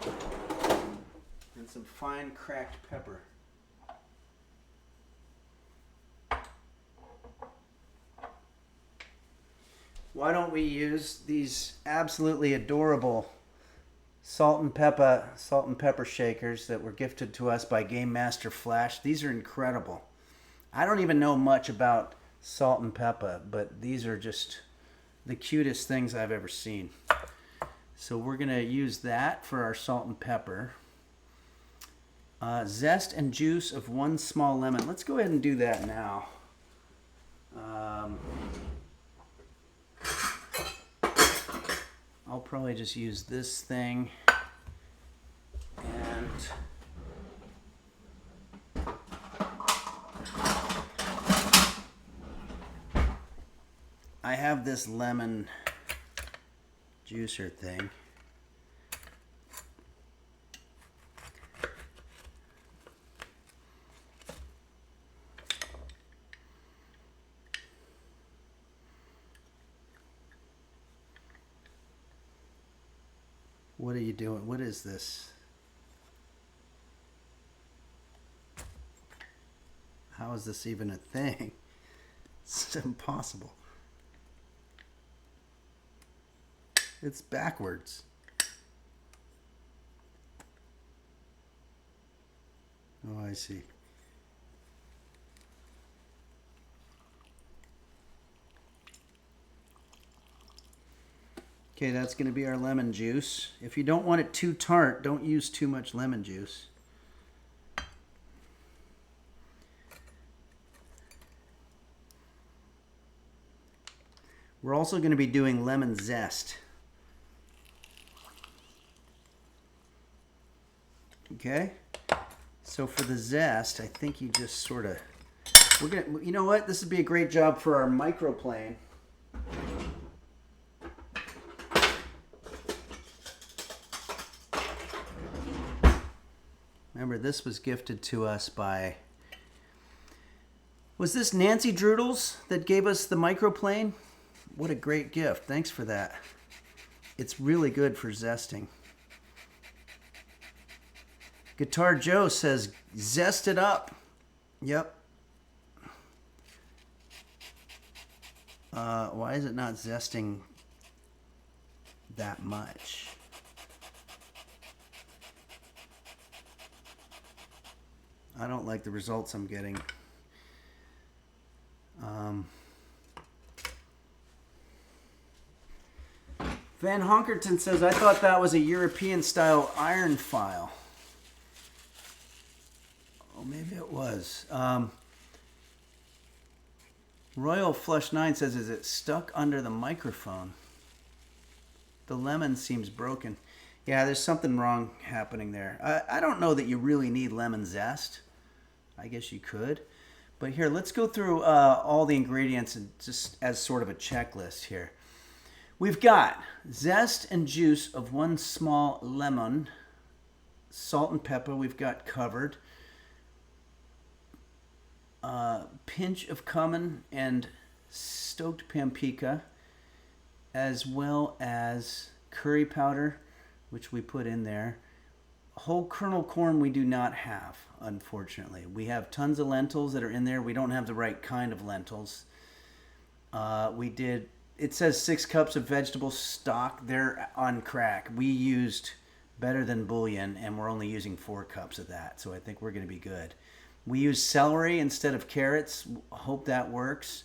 and some fine cracked pepper. Why don't we use these absolutely adorable salt and pepper shakers that were gifted to us by Game Master Flash? These are incredible. I don't even know much about salt and pepper, but these are just the cutest things I've ever seen. So we're going to use that for our salt and pepper. Zest and juice of 1 small lemon. Let's go ahead and do that now. I'll probably just use this thing, and I have this lemon juicer thing. What are you doing? What is this? How is this even a thing? It's impossible. It's backwards. Oh, I see. Okay, that's going to be our lemon juice. If you don't want it too tart, don't use too much lemon juice. We're also going to be doing lemon zest. Okay? So for the zest, I think you just sort of... You know what? This would be a great job for our microplane. Remember, this was gifted to us by... Was this Nancy Droodles that gave us the microplane? What a great gift. Thanks for that. It's really good for zesting. Guitar Joe says, zest it up. Yep. Why is it not zesting that much? I don't like the results I'm getting. Van Honkerton says, I thought that was a European-style iron file. Oh, maybe it was. Royal Flush 9 says, is it stuck under the microphone? The lemon seems broken. Yeah, there's something wrong happening there. I don't know that you really need lemon zest. I guess you could. But here, let's go through all the ingredients and just as sort of a checklist here. We've got zest and juice of 1 small lemon. Salt and pepper we've got covered. Pinch of cumin and stoked paprika, as well as curry powder, which we put in there. Whole kernel corn we do not have, unfortunately. We have tons of lentils that are in there. We don't have the right kind of lentils. It says 6 cups of vegetable stock. They're on crack. We used better than bouillon, and we're only using 4 cups of that, so I think we're going to be good. We use celery instead of carrots. Hope that works.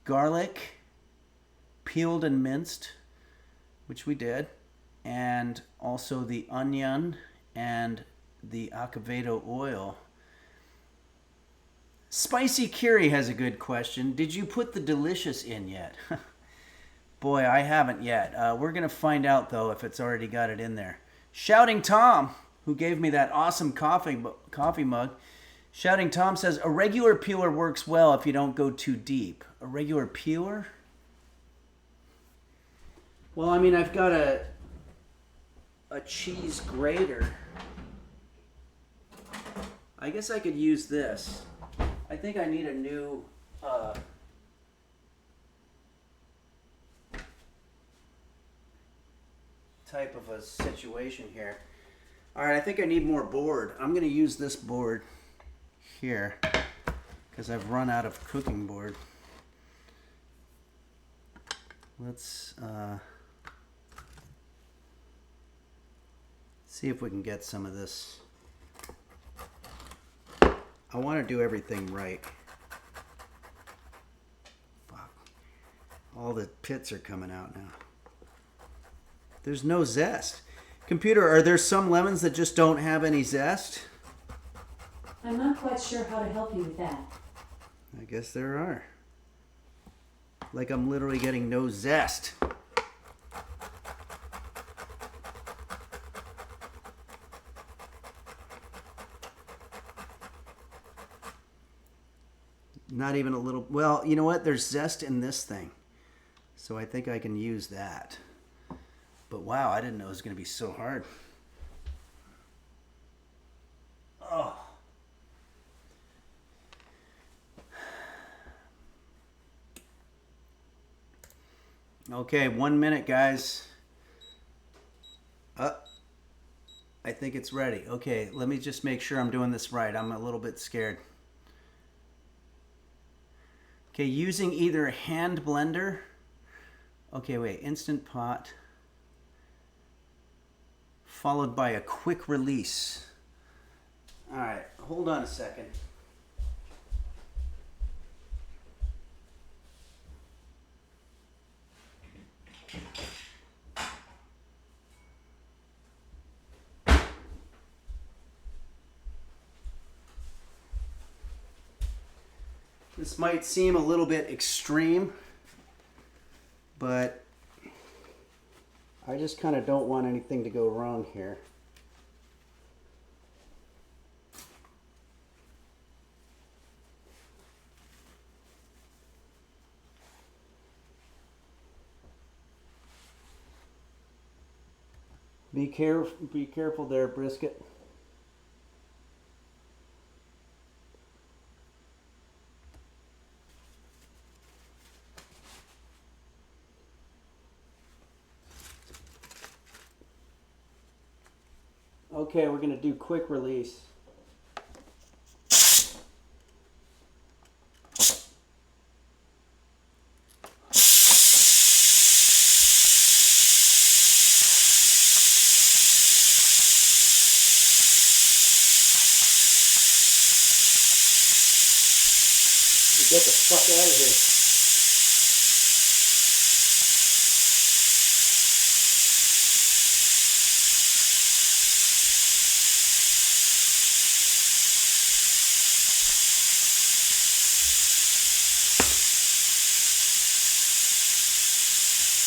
Garlic, peeled and minced, which we did. And also the onion and the acevedo oil. Spicy Curie has a good question. Did you put the delicious in yet? Boy, I haven't yet. We're going to find out, though, if it's already got it in there. Shouting Tom, who gave me that awesome coffee mug. Shouting Tom says, a regular peeler works well if you don't go too deep. A regular peeler? Well, I mean, I've got a cheese grater. I guess I could use this. I think I need a new type of a situation here. All right, I think I need more board. I'm going to use this board here because I've run out of cooking board. Let's see if we can get some of this. I want to do everything right. Fuck. All the pits are coming out now. There's no zest. Computer, are there some lemons that just don't have any zest? I'm not quite sure how to help you with that. I guess there are. Like I'm literally getting no zest. Not even a little. Well, you know what? There's zest in this thing. So I think I can use that. But wow, I didn't know it was going to be so hard. Oh. Okay, 1 minute, guys. I think it's ready. Okay, let me just make sure I'm doing this right. I'm a little bit scared. Okay, using either a hand blender. Okay, wait, Instant Pot. Followed by a quick release. All right, hold on a second. This might seem a little bit extreme, but I just kind of don't want anything to go wrong here. Be careful there, brisket. Okay, we're gonna do quick release. Get the fuck out of here.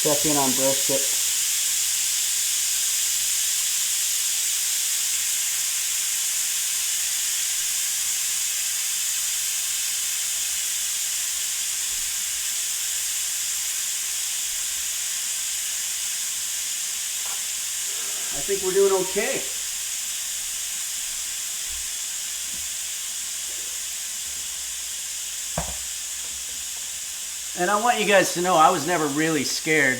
Check in on brisket. I think we're doing okay. And I want you guys to know I was never really scared.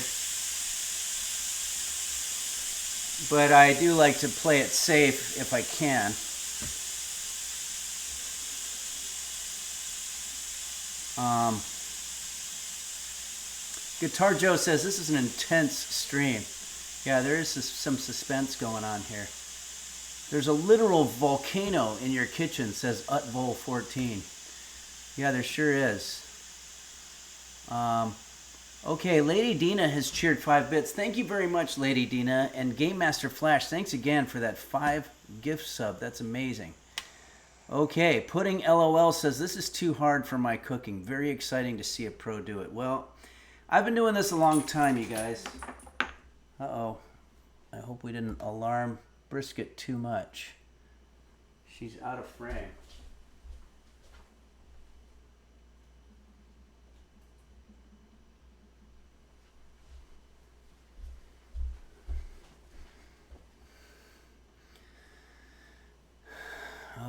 But I do like to play it safe if I can. Guitar Joe says this is an intense stream. Yeah, there is some suspense going on here. There's a literal volcano in your kitchen, says Utvol14. Yeah, there sure is. Okay, Lady Dina has cheered 5 bits. Thank you very much, Lady Dina. And Game Master Flash, thanks again for that 5 gift sub. That's amazing. Okay, Pudding LOL says, this is too hard for my cooking. Very exciting to see a pro do it. Well, I've been doing this a long time, you guys. Uh-oh. I hope we didn't alarm Brisket too much. She's out of frame.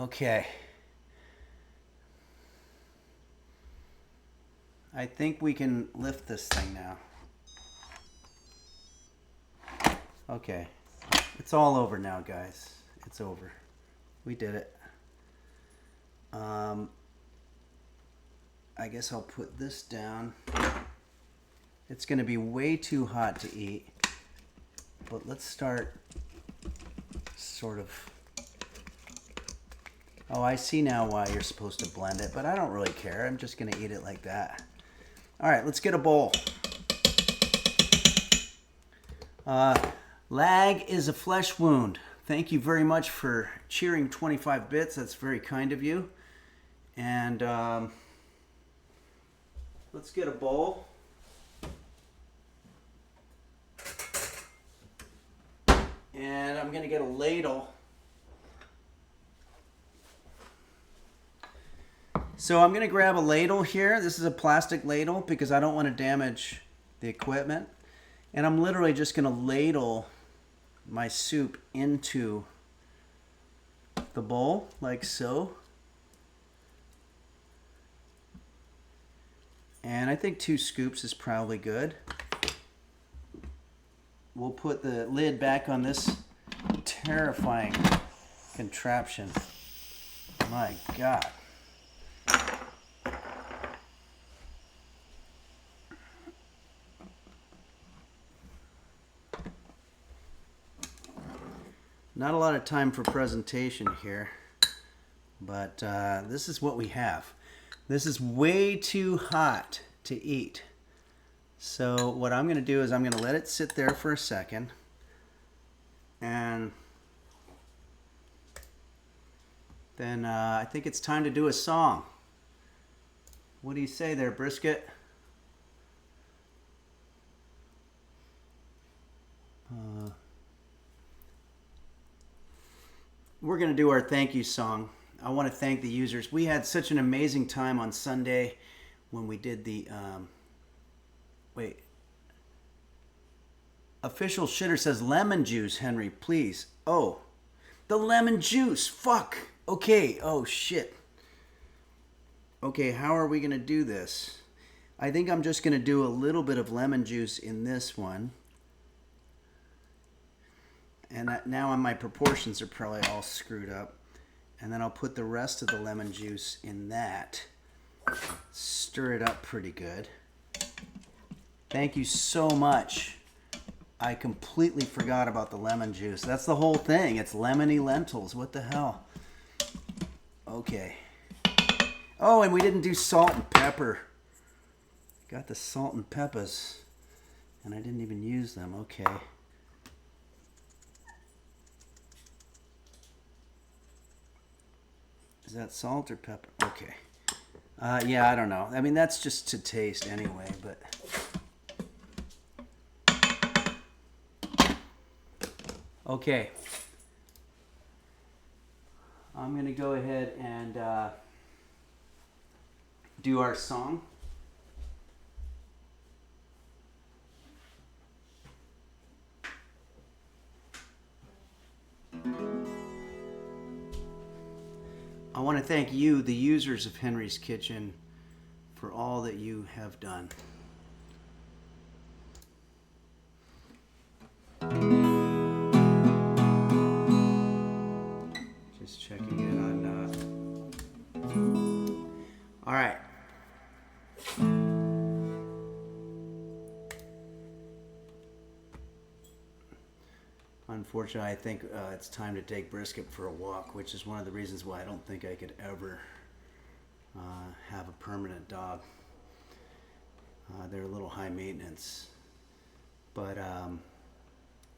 Okay. I think we can lift this thing now. Okay. It's all over now, guys. It's over. We did it. I guess I'll put this down. It's going to be way too hot to eat. But let's start sort of... Oh, I see now why you're supposed to blend it, but I don't really care. I'm just going to eat it like that. All right, let's get a bowl. Lag is a flesh wound. Thank you very much for cheering 25 bits. That's very kind of you. And let's get a bowl. And I'm going to get a ladle. So I'm going to grab a ladle here. This is a plastic ladle because I don't want to damage the equipment. And I'm literally just going to ladle my soup into the bowl like so. And I think 2 scoops is probably good. We'll put the lid back on this terrifying contraption. My God. Not a lot of time for presentation here, but this is what we have. This is way too hot to eat. So what I'm going to do is I'm going to let it sit there for a second. And then I think it's time to do a song. What do you say there, Brisket? We're going to do our thank you song. I want to thank the users. We had such an amazing time on Sunday when we did the... Official Shitter says lemon juice, Henry, please. Oh, the lemon juice. Fuck. Okay. Oh, shit. Okay, how are we going to do this? I think I'm just going to do a little bit of lemon juice in this one. And now my proportions are probably all screwed up. And then I'll put the rest of the lemon juice in that. Stir it up pretty good. Thank you so much. I completely forgot about the lemon juice. That's the whole thing. It's lemony lentils. What the hell? Okay. Oh, and we didn't do salt and pepper. Got the salt and peppers. And I didn't even use them. Okay. Is that salt or pepper? Okay. Yeah, I don't know. I mean, that's just to taste anyway, but... Okay. I'm going to go ahead and do our song. I want to thank you, the users of Henry's Kitchen, for all that you have done. Just checking it on. All right. Unfortunately, I think it's time to take Brisket for a walk, which is one of the reasons why I don't think I could ever have a permanent dog. They're a little high maintenance. But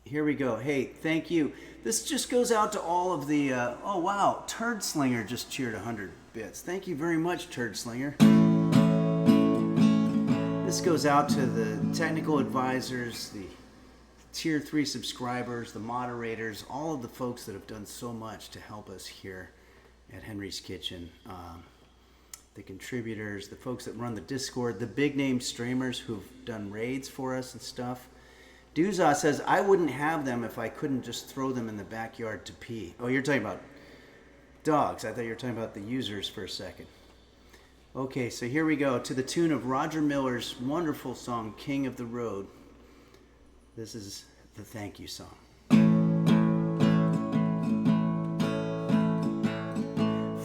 here we go. Hey, thank you. This just goes out to all of the... oh, wow. Turd Slinger just cheered 100 bits. Thank you very much, Turd Slinger. This goes out to the technical advisors, the Tier 3 subscribers, the moderators, all of the folks that have done so much to help us here at Henry's Kitchen. The contributors, the folks that run the Discord, the big name streamers who've done raids for us and stuff. Duza says, I wouldn't have them if I couldn't just throw them in the backyard to pee. Oh, you're talking about dogs. I thought you were talking about the users for a second. Okay, so here we go. To the tune of Roger Miller's wonderful song, King of the Road. This is the thank you song.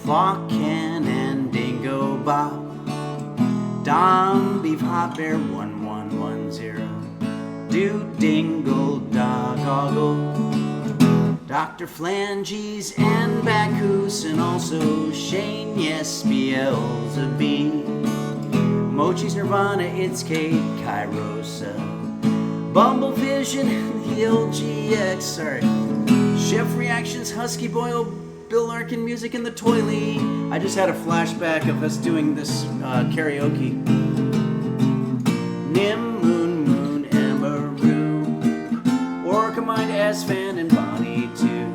Flockin' and Dingo Bob, Dom Beef Hot Bear 1110, Do Dingle Dog Oggle, Dr. Flanges and Bacchus, and also Shane, yes, Beelzebub, Mochi's Nirvana, It's Kate, Kairosa, Bumblefish and the LGX, sorry. Chef Reactions, Husky Boyle, Bill Larkin Music in the Toilet. I just had a flashback of us doing this karaoke. Nim, Moon, Amaru, Orca Mind, S-Fan, and Bonnie too.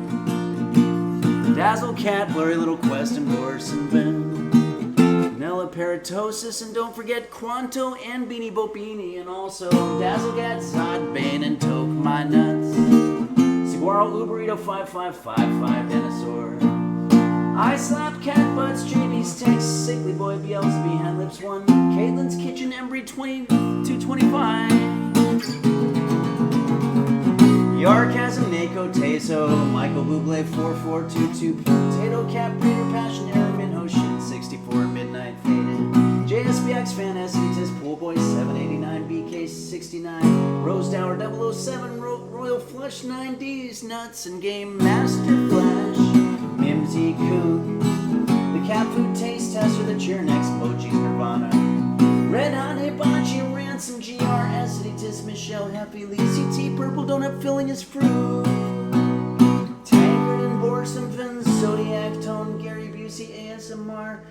Dazzle Cat, Blurry Little Quest, and Borson Van. Nella Paratosis, and don't forget Quanto and Beanie Bopini, and also Dazzlegat, Zodbane, and Toke My Nuts. Saguaro, Uberito, 5555, Dinosaur. I Slap, Cat Butts, JB's Text, Sickly Boy, Beelzebub, Hand Lips 1, Caitlin's Kitchen, Embry 2225. Yarkasm, Nako, Teso, Michael Bublé, 4422, Potato Cat, Breeder, Passion, Aaron, Minho, Shin, 64, Midnight Faded, JSBX, Fan, SETS, Poolboy, 789, BK, 69, Rose Dower, 007, Royal Flush, 9Ds, Nuts, and Game Master Flash, Mimsy Coon, the Cat Food Taste Tester, the Cheernex, Mochi's Nirvana, Red Hot Hibachi, Ransom, GR, Tis, Michelle, Happy, Lacey T, Purple Donut filling his fruit, Tankard and Borson, Vin, Zodiac Tone, Gary Busey, ASMR,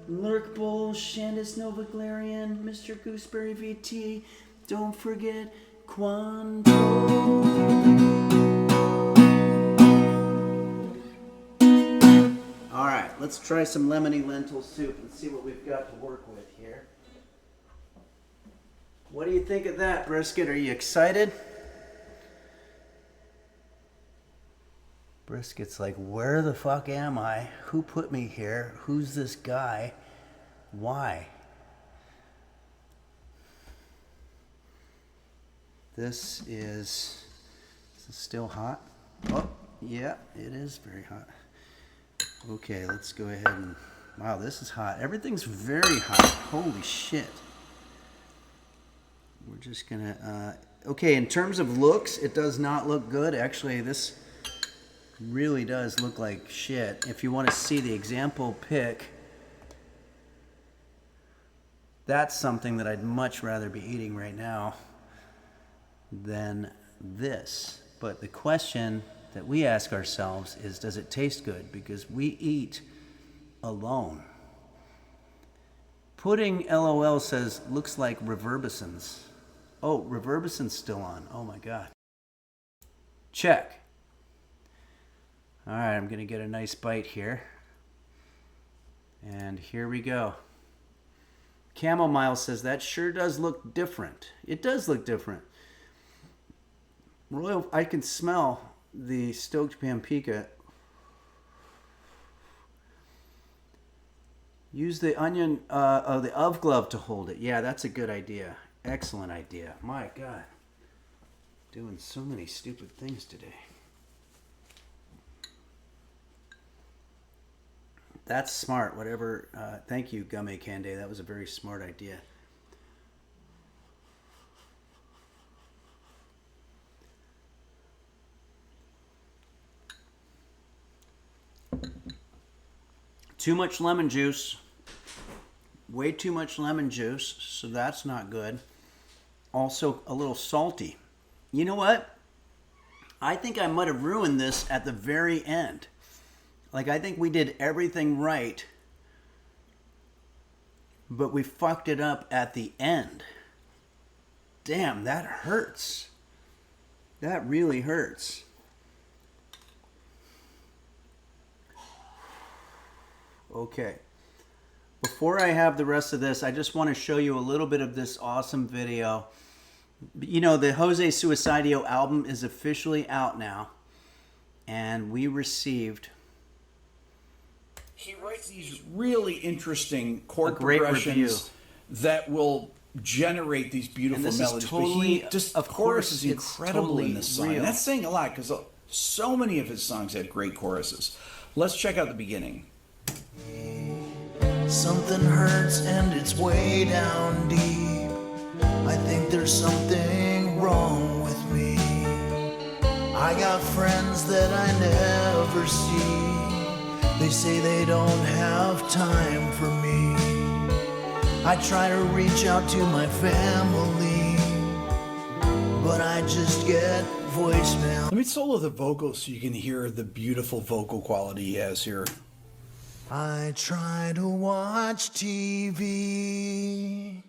Lurk Bowl, Shandis, Nova Glarian, Mr. Gooseberry VT, don't forget Quanto. All right, let's try some lemony lentil soup and see what we've got to work with here. What do you think of that, Brisket? Are you excited? Brisket's like, where the fuck am I? Who put me here? Who's this guy? Why? This is still hot? Oh, yeah, it is very hot. Okay, let's go ahead and... Wow, this is hot. Everything's very hot. Holy shit. We're just gonna... Okay, in terms of looks, it does not look good. Actually, this really does look like shit. If you want to see the example pic, that's something that I'd much rather be eating right now than this. But the question that we ask ourselves is, does it taste good? Because we eat alone. Pudding LOL says, looks like reverbescence. Oh, reverbesence's still on. Oh my God. Check. All right, I'm gonna get a nice bite here. And here we go. Chamomile says, that sure does look different. It does look different. Royal, I can smell the stoked pampika. Use the onion, the of glove to hold it. Yeah, that's a good idea. Excellent idea. My God. Doing so many stupid things today. That's smart. Whatever. Thank you, Gumme Kande. That was a very smart idea. Too much lemon juice. Way too much lemon juice, so that's not good. Also a little salty. You know what? I think I might have ruined this at the very end. Like, I think we did everything right, but we fucked it up at the end. Damn, that hurts. That really hurts. Okay. Before I have the rest of this, I just want to show you a little bit of this awesome video. You know, the Jose Suicidio album is officially out now, and we received... He writes these really interesting chord great progressions review. that will generate these beautiful And this is melodies. totally- but he just, of course, is it's incredible totally in this song. real. And that's saying a lot because so many of his songs have great choruses. Let's check out the beginning. Something hurts and it's way down deep. I think there's something wrong with me. I got friends that I never see. They say they don't have time for me. I try to reach out to my family, but I just get voicemail. Let me solo the vocals so you can hear the beautiful vocal quality he has here. I try to watch TV,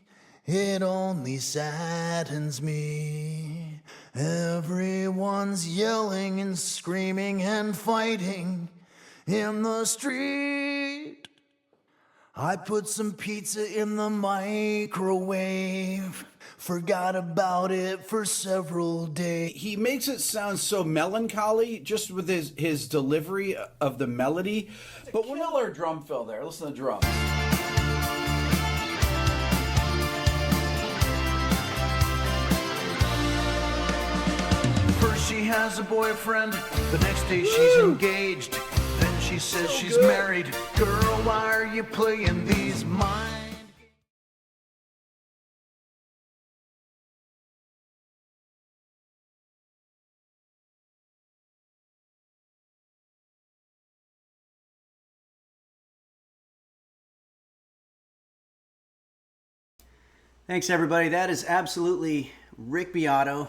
it only saddens me. Everyone's yelling and screaming and fighting in the street. I put some pizza in the microwave, forgot about it for several days. He makes it sound so melancholy just with his delivery of the melody. But killer drum fill there. Listen to the drums. First she has a boyfriend, the next day she's engaged. Then she says she's married. Girl, why are you playing these mind? Thanks, everybody. That is absolutely Rick Beato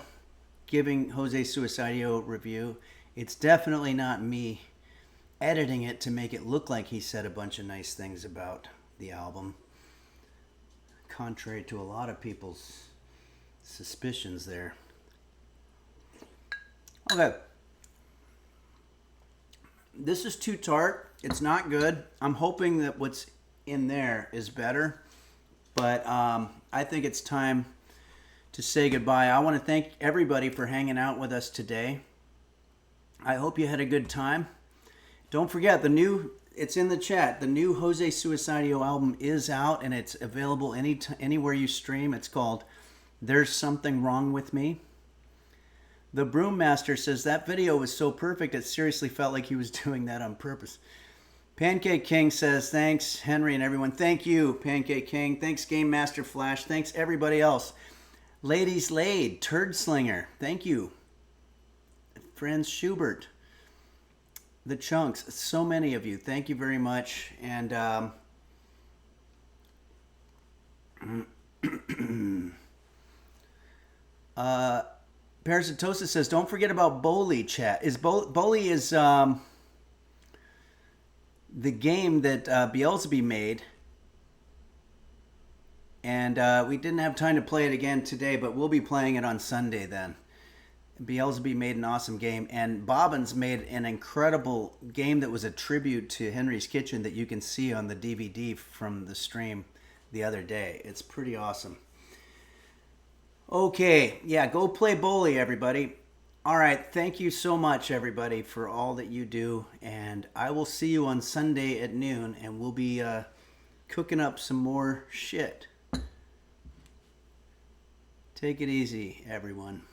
giving Jose Suicidio review. It's definitely not me editing it to make it look like he said a bunch of nice things about the album, contrary to a lot of people's suspicions there. Okay. This is too tart. It's not good. I'm hoping that what's in there is better. But I think it's time to say goodbye. I want to thank everybody for hanging out with us today. I hope you had a good time. Don't forget, it's in the chat. The new Jose Suicidio album is out, and it's available anywhere you stream. It's called There's Something Wrong With Me. The Broom Master says that video was so perfect it seriously felt like he was doing that on purpose. Pancake King says, thanks, Henry and everyone. Thank you, Pancake King. Thanks, Game Master Flash. Thanks, everybody else. Ladies Laid, Turd Slinger. Thank you. Franz Schubert. The Chunks. So many of you. Thank you very much. And Parasitosis says, don't forget about Bowly, chat. Bowly is the game that Beelzebub made, and we didn't have time to play it again today, but we'll be playing it on Sunday then. Beelzebub made an awesome game, and Bobbins made an incredible game that was a tribute to Henry's Kitchen that you can see on the DVD from the stream the other day. It's pretty awesome. Okay, yeah, go play Bowly, everybody. All right, thank you so much, everybody, for all that you do. And I will see you on Sunday at noon, and we'll be cooking up some more shit. Take it easy, everyone.